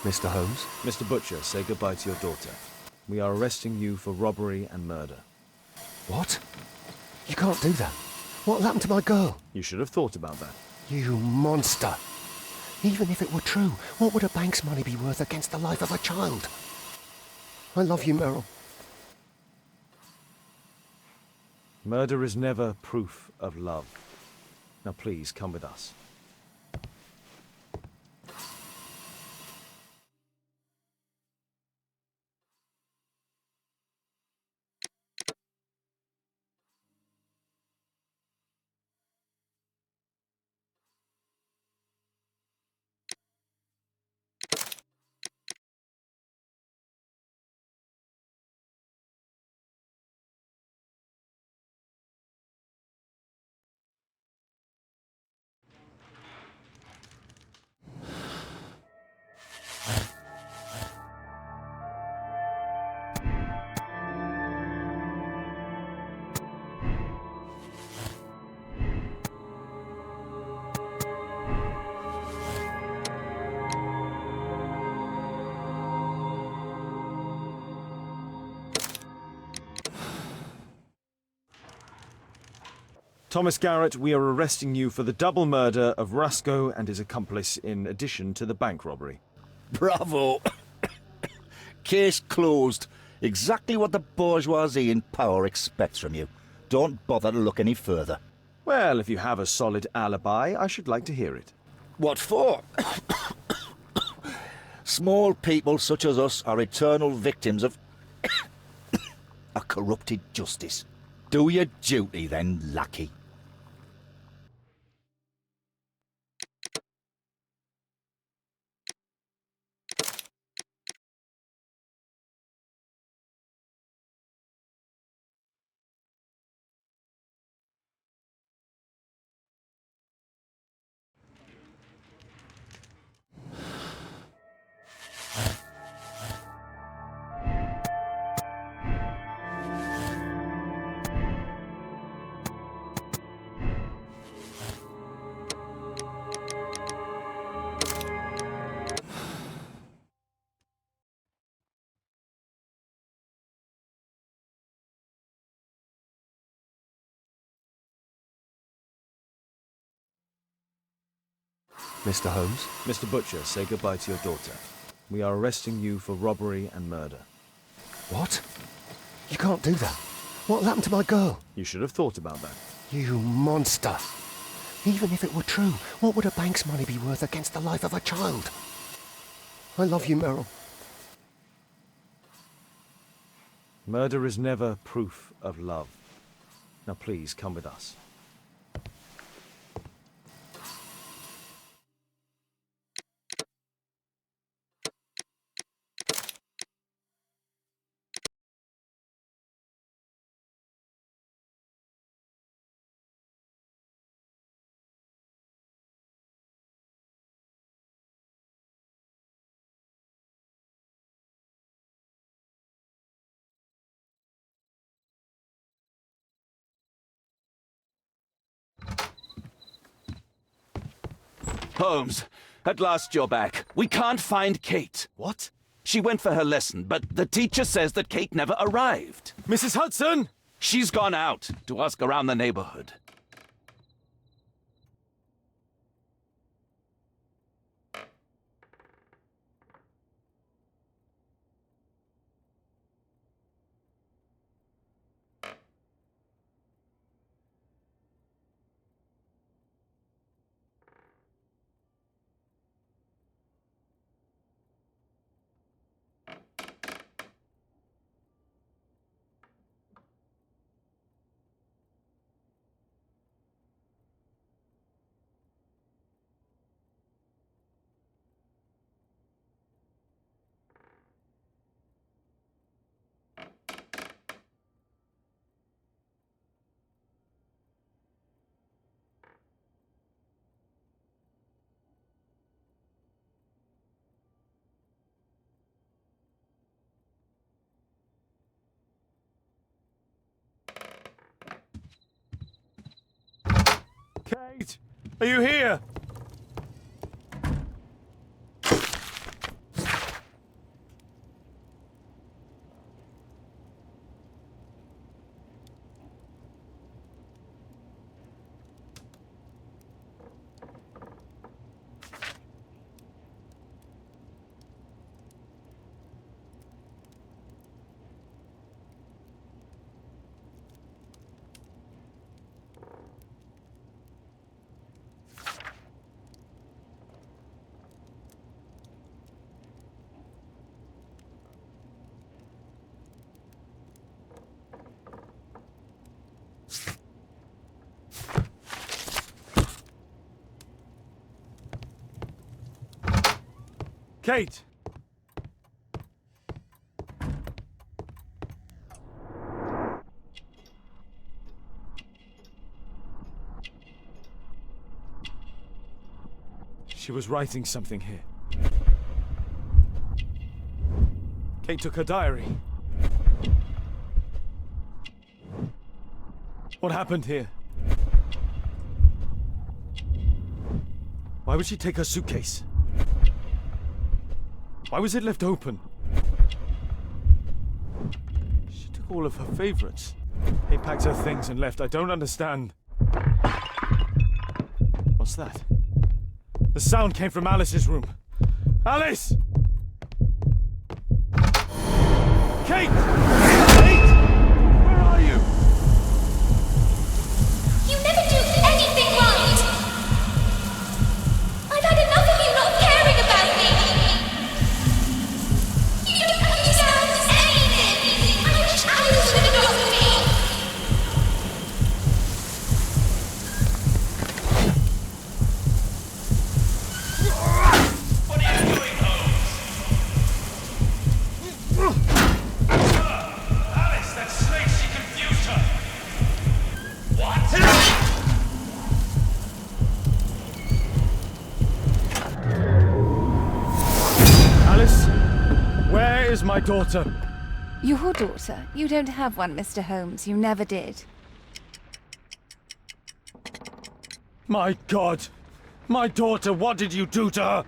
Mr. Holmes? Mr. Butcher, say goodbye to your daughter. We are arresting you for robbery and murder. What? You can't do that. What happened to my girl? You should have thought about that. You monster! Even if it were true, what would a bank's money be worth against the life of a child? I love you, Meryl. Murder is never proof of love. Now please, come with us. Thomas Garrett, we are arresting you for the double murder of Rusco and his accomplice in addition to the bank robbery. Bravo! Case closed. Exactly what the bourgeoisie in power expects from you. Don't bother to look any further. Well, if you have a solid alibi, I should like to hear it. What for? Small people such as us are eternal victims of a corrupted justice. Do your duty then, lackey. Mr. Holmes? Mr. Butcher, say goodbye to your daughter. We are arresting you for robbery and murder. What? You can't do that. What happened to my girl? You should have thought about that. You monster! Even if it were true, what would a bank's money be worth against the life of a child? I love you, Meryl. Murder is never proof of love. Now please, come with us. Holmes, At last you're back. We can't find Kate. What? She went for her lesson, but the teacher says that Kate never arrived. Mrs. Hudson! She's gone out to ask around the neighborhood. Kate! Are you here? Kate! She was writing something here. Kate took her diary. What happened here? Why would she take her suitcase? Why was it left open? She took all of her favorites. They packed her things and left. I don't understand. What's that? The sound came from Alice's room. Alice! Kate! Kate! Where are you? You never do anything right! I've had enough of you not caring about me! You don't understand anything! I wish Alice would adopt me! What are you doing, Holmes? Alice, that snake, she confused her. What? Alice? Where is my daughter? Your daughter? You don't have one, Mr. Holmes. You never did. My God! My daughter, what did you do to her?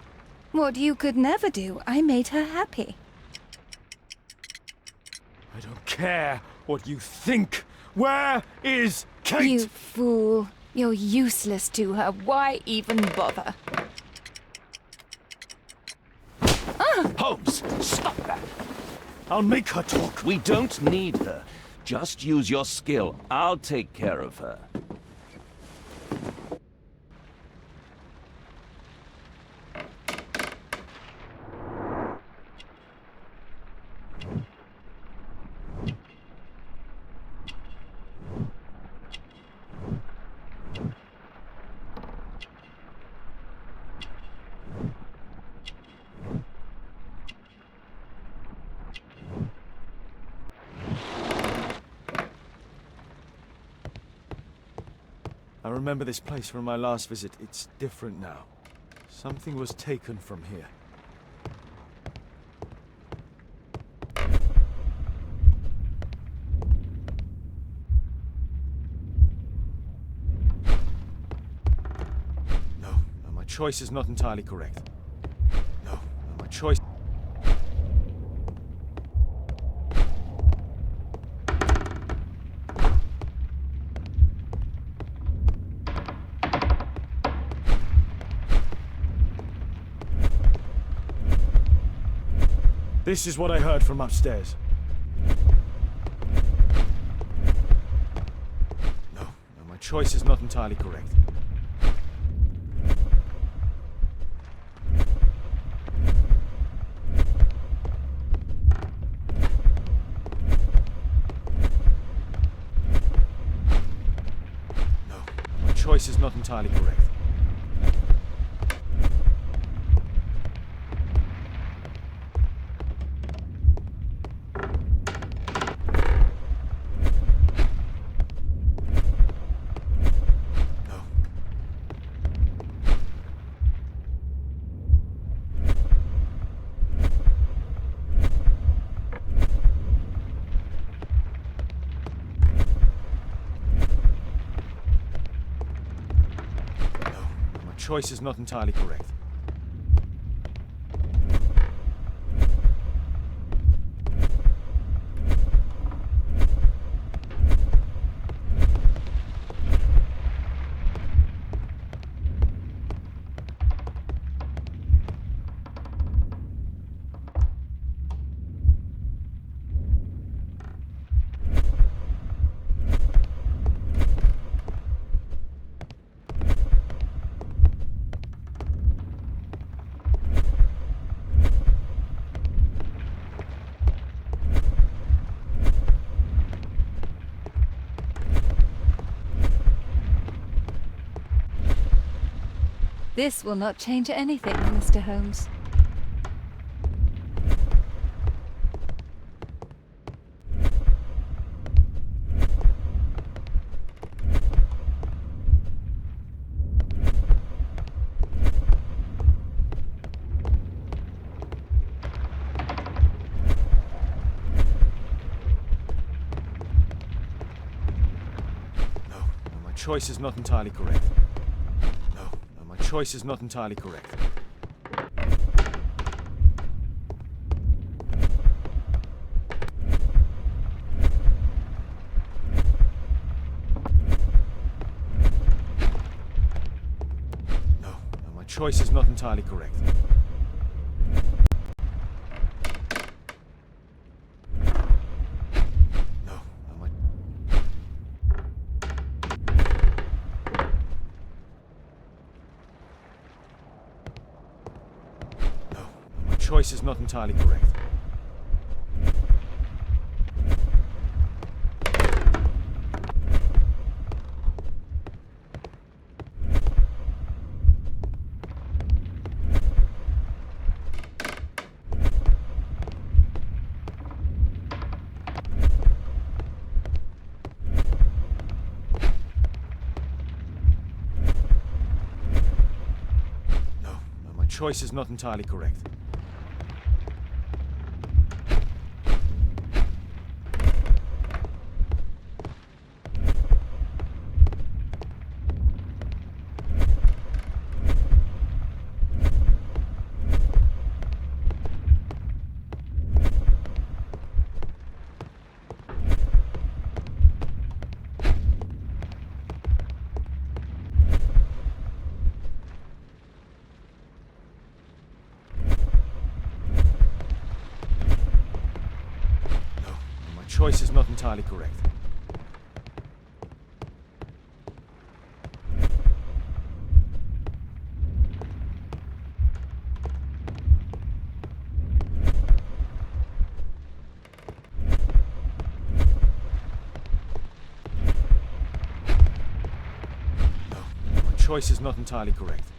What you could never do. I made her happy. I don't care what you think. Where is Kate? You fool. You're useless to her. Why even bother? Holmes, stop that. I'll make her talk. We don't need her. Just use your skill. I'll take care of her. I remember this place from my last visit. It's different now. Something was taken from here. No, my choice is not entirely correct. No, my choice... This is what I heard from upstairs. No, my choice is not entirely correct. No, my choice is not entirely correct. Choice is not entirely correct. This will not change anything, Mr. Holmes. No, my choice is not entirely correct. Choice is not entirely correct. No, my choice is not entirely correct. Choice is not entirely correct. No, my choice is not entirely correct. Choice is not entirely correct. No, my choice is not entirely correct.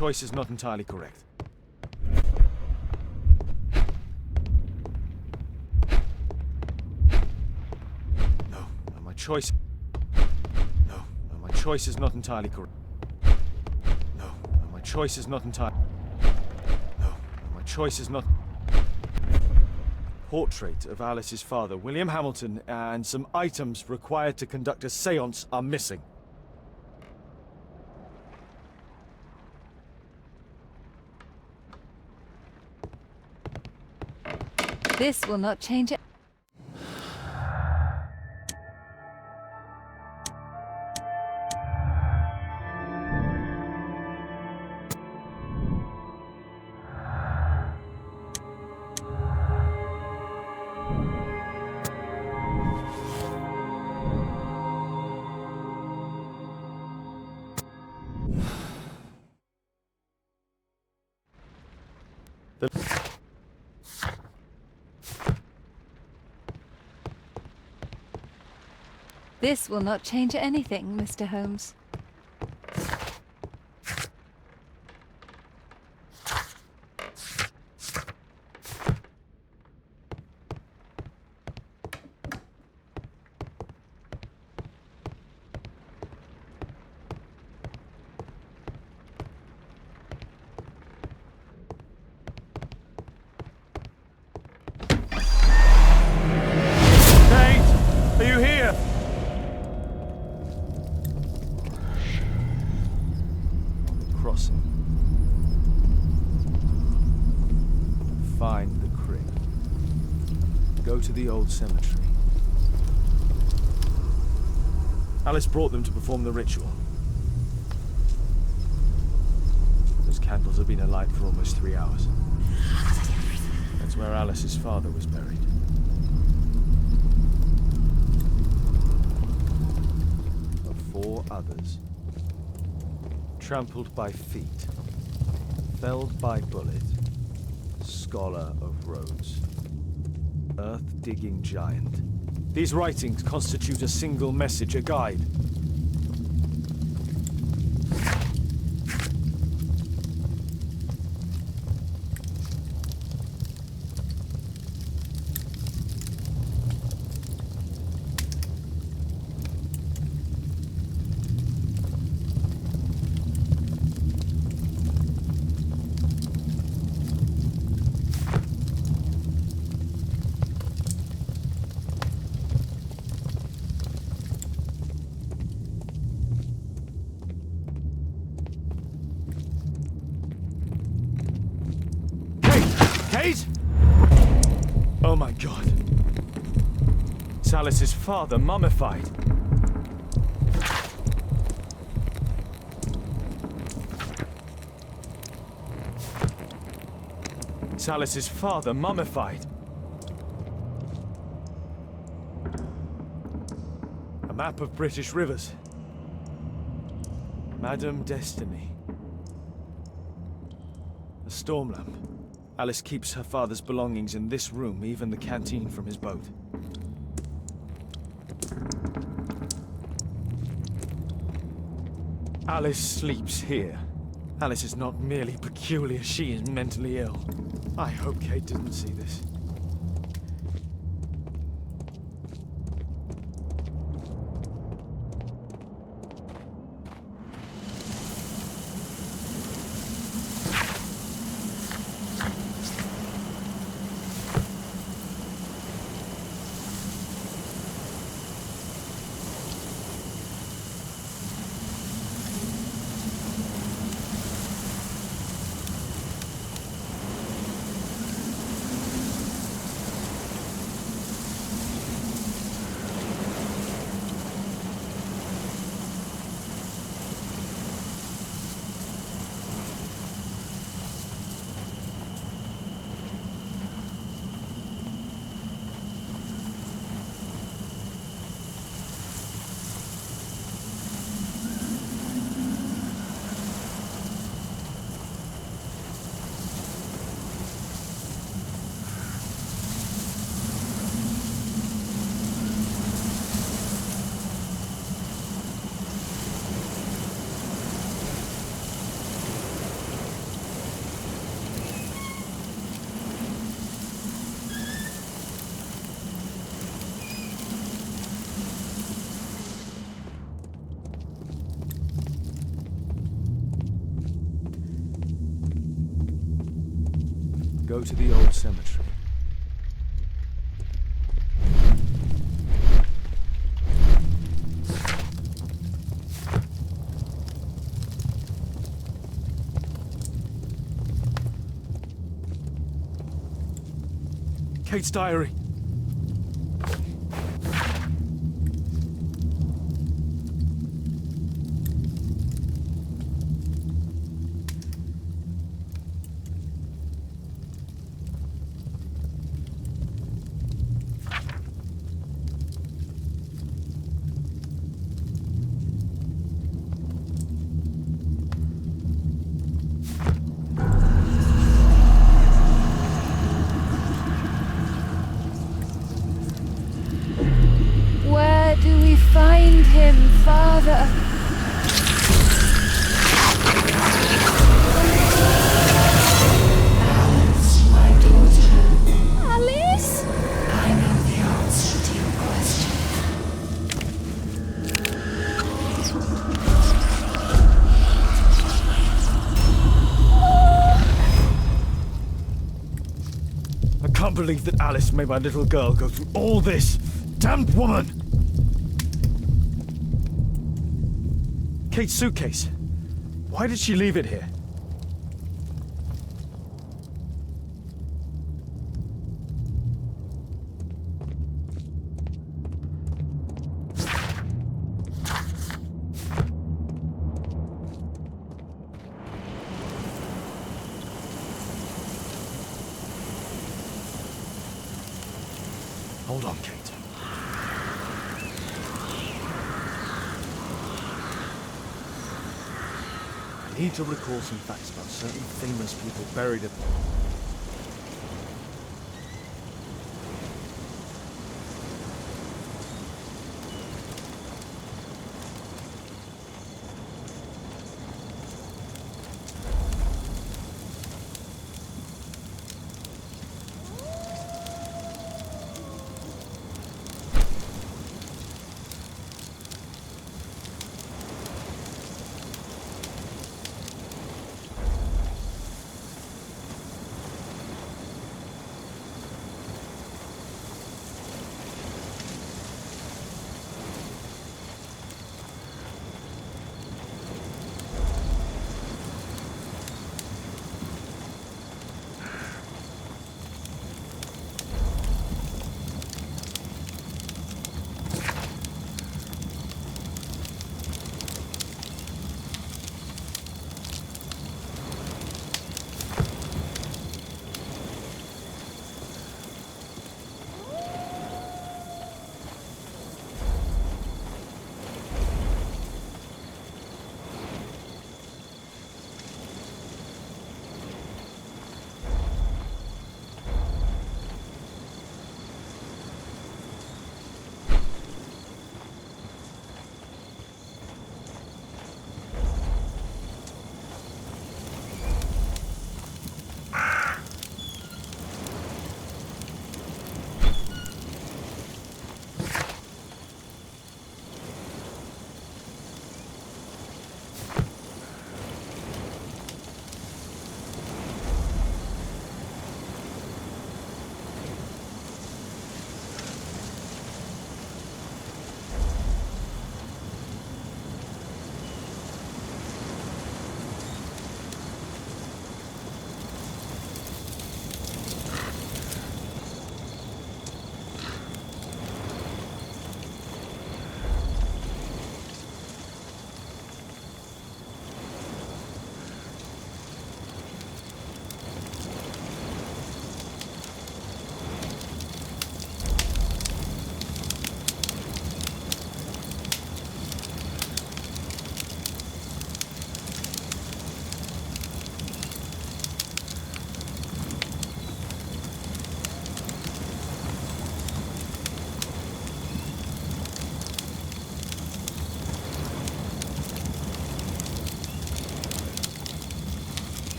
Choice is not entirely correct. No, my choice... choice is not entirely correct. No, my choice is not entirely... No, my choice is not... Portrait of Alice's father, William Hamilton, and some items required to conduct a séance are missing. This will not change it. This will not change anything, Mr. Holmes. Kate! Are you here? Crossing. Find the crib. Go to the old cemetery. Alice brought them to perform the ritual. Those candles have been alight for almost 3 hours. That's where Alice's father was buried. Of 4 others. Trampled by feet, felled by bullet, scholar of roads, earth-digging giant. These writings constitute a single message, a guide. Kate! Oh my God. It's Alice's father, mummified. It's Alice's father, mummified. A map of British rivers. Madame Destiny. A storm lamp. Alice keeps her father's belongings in this room, even the canteen from his boat. Alice sleeps here. Alice is not merely peculiar, she is mentally ill. I hope Kate didn't see this. go to the old cemetery. Kate's diary. Where do we find him, Father? Alice, my daughter, Alice? I know the answer to your question. I can't believe that Alice made my little girl go through all this. Damned woman! Kate's suitcase. Why did she leave it here? Hold on, Kate. I need to recall some facts about certain famous people buried at...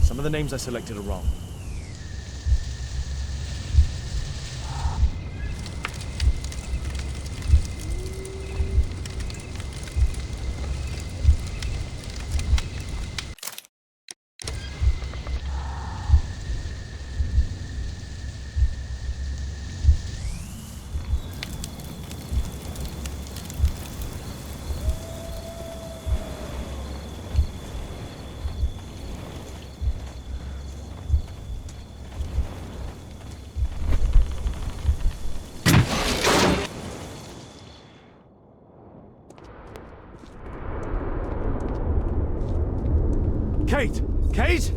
Some of the names I selected are wrong. Kate! Kate!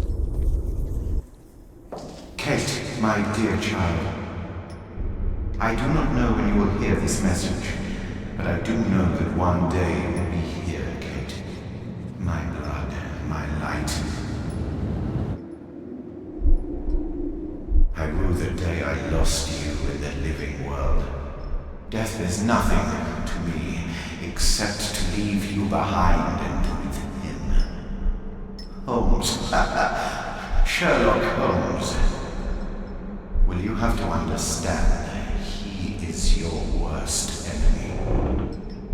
Kate, my dear child. I do not know when you will hear this message, but I do know that one day you will be here, Kate. My blood, my light. I rue the day I lost you in the living world. Death is nothing to me, except to leave you behind and with him. Holmes. Sherlock Holmes. Will you have to understand, he is your worst enemy.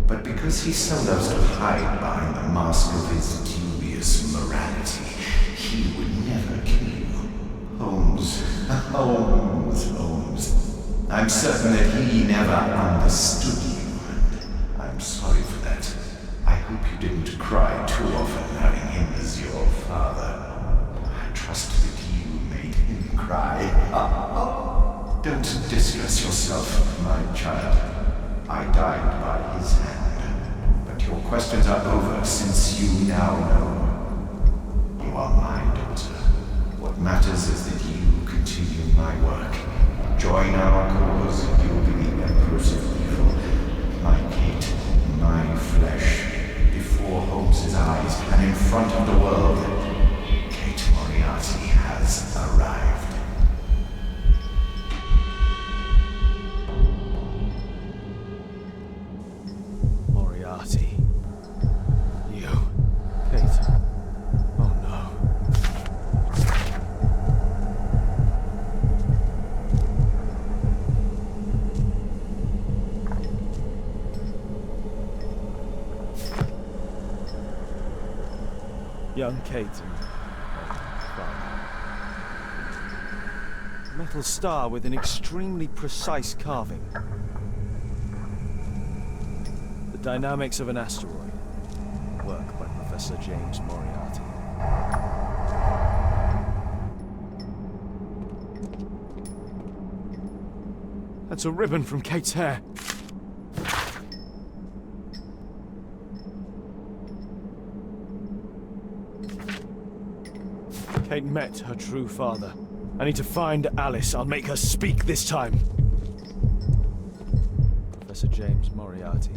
But because he so loves to hide behind the mask of his dubious morality, he would never kill you. Holmes. Holmes. I'm certain that he never understood you, and I'm sorry for that. I hope you didn't cry too often having him as your father. I trust that you made him cry. Don't distress yourself, my child. I died by his hand, but your questions are over since you now know. You are my daughter. What matters is that you continue my work. Join our cause, and you will be the Empress of Evil. My Kate, my flesh, before Holmes's eyes and in front of the world. Kate Moriarty has arrived. Moriarty. You. Kate. Oh no. Young Kate and metal star with an extremely precise carving. The dynamics of an asteroid. Work by Professor James Moriarty. That's a ribbon from Kate's hair. Kate met her true father. I need to find Alice. I'll make her speak this time. Professor James Moriarty.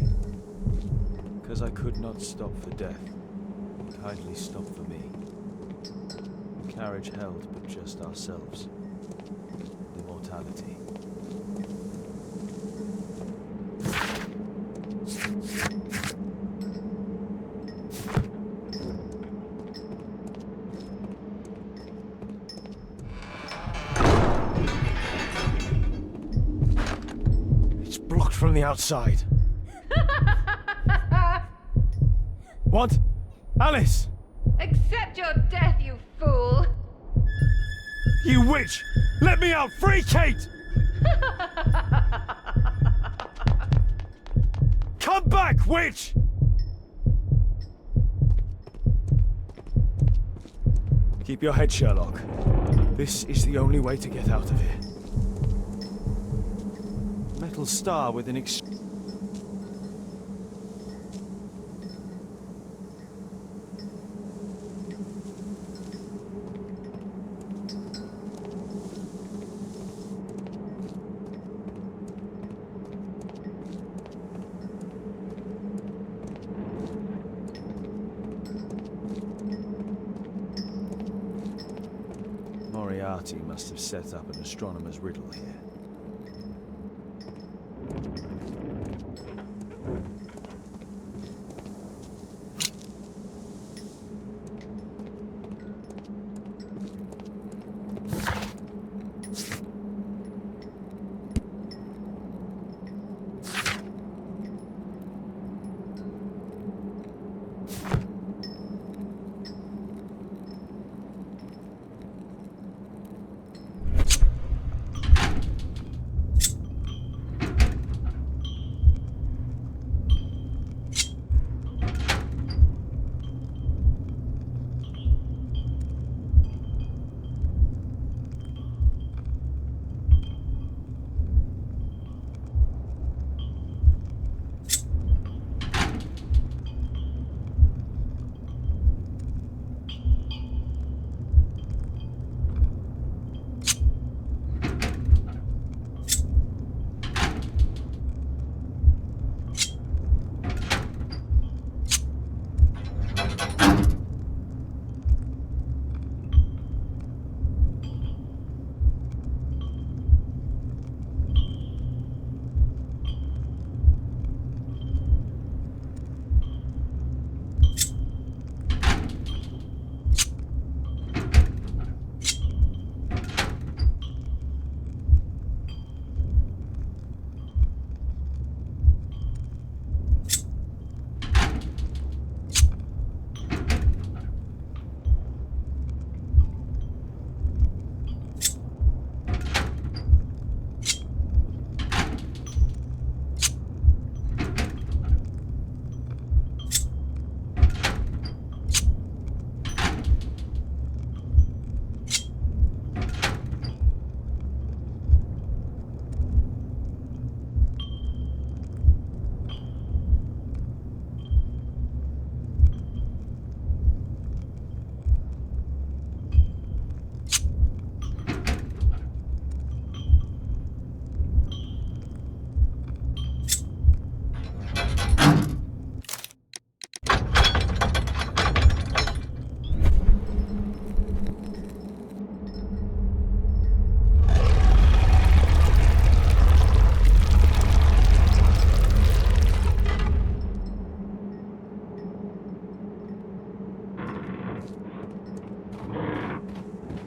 Because I could not stop for death, kindly stop for me. The carriage held but just ourselves. Immortality. From the outside. What? Alice! Accept your death, you fool! You witch! Let me out! Free Kate! Come back, witch! Keep your head, Sherlock. This is the only way to get out of here. Metal star with an Moriarty must have set up an astronomer's riddle here.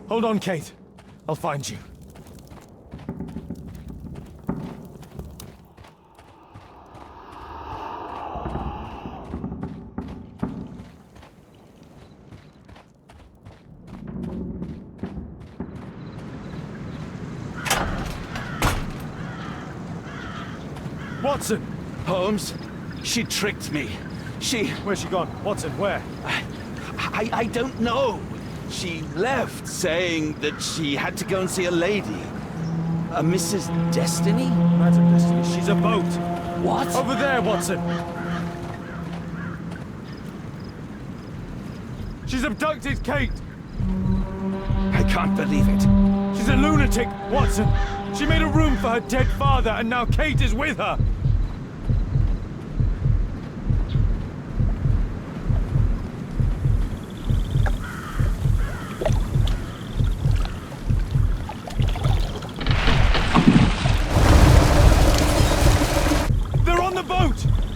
Hold on, Kate. I'll find you. Watson! Holmes, she tricked me. Where's she gone? Watson, where? I don't know. She left saying that she had to go and see a lady. A Mrs. Destiny? Madam Destiny, she's a boat. What? Over there, Watson. She's abducted Kate. I can't believe it. She's a lunatic, Watson. She made a room for her dead father, and now Kate is with her.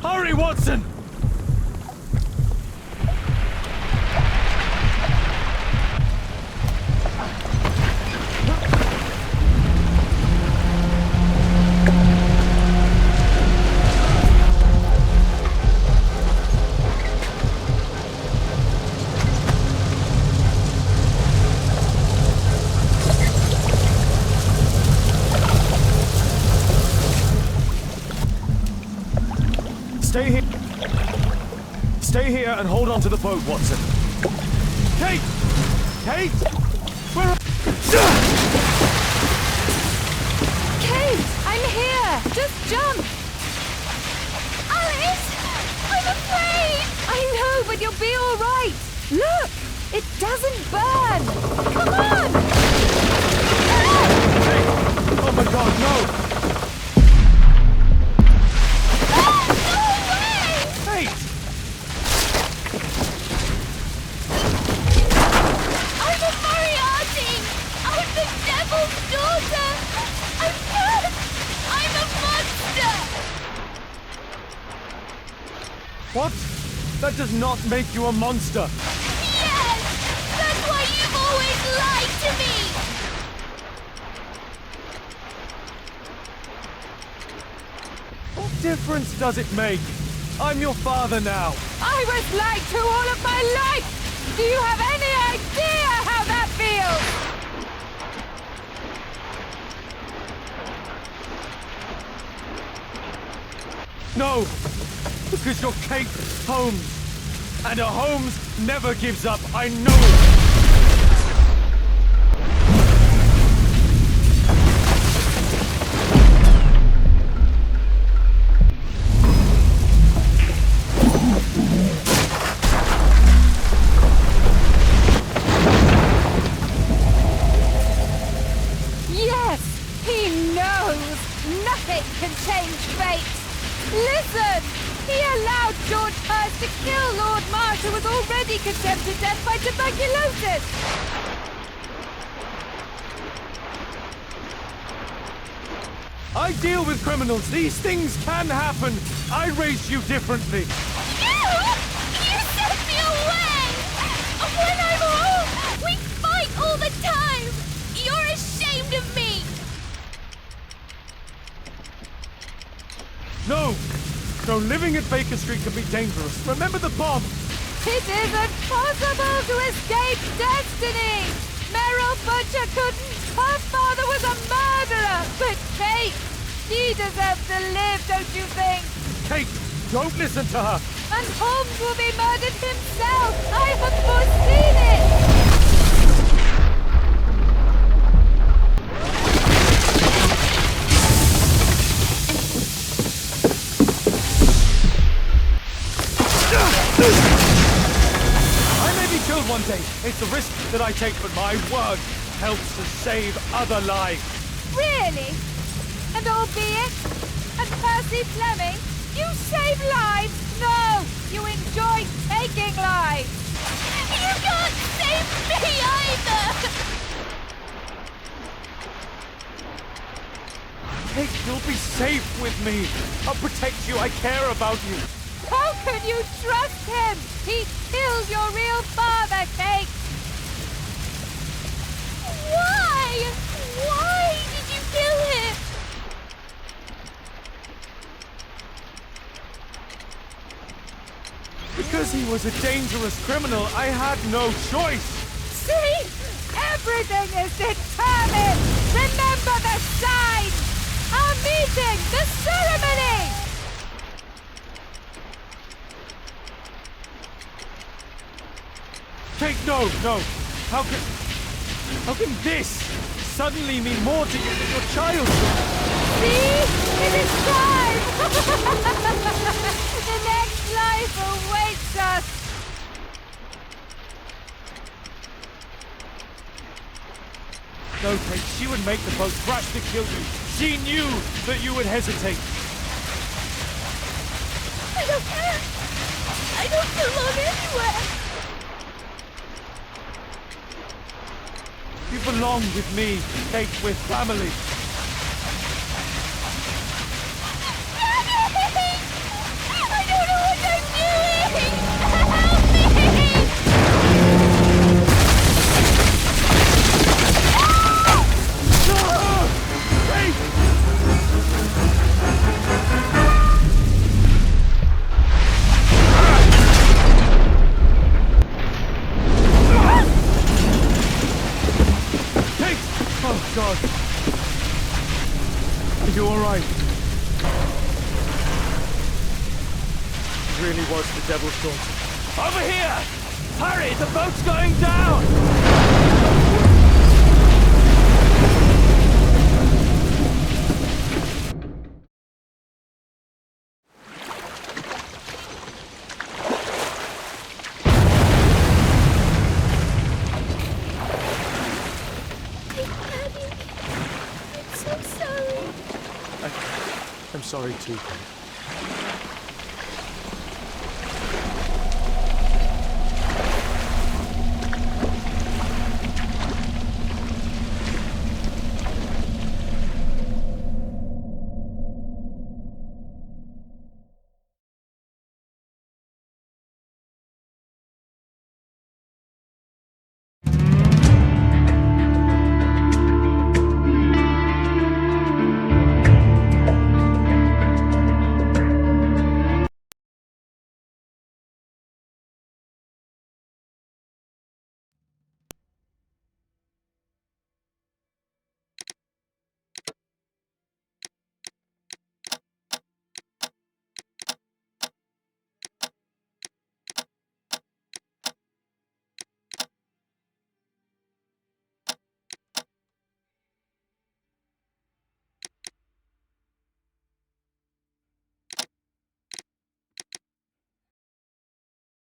Hurry, Watson! Stay here and hold on to the boat, Watson. Kate! Kate! Where are... Kate! I'm here! Just jump! Alice! I'm afraid! I know, but you'll be all right! Look! It doesn't burn! Come on! Kate! Oh my God, no! What? That does not make you a monster! Yes! That's why you've always lied to me! What difference does it make? I'm your father now! I was lied to all of my life! Do you have any idea how that feels? No! Because you're Kate Holmes. And a Holmes never gives up, I know it! Yes! He knows! Nothing can change fate! Listen! He allowed George Hurst to kill Lord Marsh, who was already already condemned to death by tuberculosis! I deal with criminals. These things can happen. I raised you differently. You sent me away! When I'm home, we fight all the time! You're ashamed of me! No! No, living at Baker Street can be dangerous. Remember the bomb! It isn't possible to escape destiny! Meryl Butcher couldn't. Her father was a murderer! But Kate, she deserves to live, don't you think? Kate, don't listen to her! And Holmes will be murdered himself! I have foreseen it! I may be killed one day. It's a risk that I take, but my word helps to save other lives. Really? And albeit, and Percy Fleming, you save lives? No! You enjoy taking lives! You can't save me either! Kate, you'll be safe with me. I'll protect you. I care about you. How can you trust him? He killed your real father, Kate! Why? Why did you kill him? Because he was a dangerous criminal, I had no choice. See? Everything is determined! Remember the sign! Our meeting! The ceremony! Kate, no! How can this suddenly mean more to you than your childhood? See? It is time! The next life awaits us! No, Kate, she would make the boat crash to kill you. She knew that you would hesitate. I don't care! I don't belong anywhere! You belong with me, Kate, with family. I don't know what I'm doing! Help me! Kate! Oh, God. Are you all right? It really was the devil's daughter. Over here! Hurry, the boat's going down! I'm so sorry. I'm sorry too, Kate.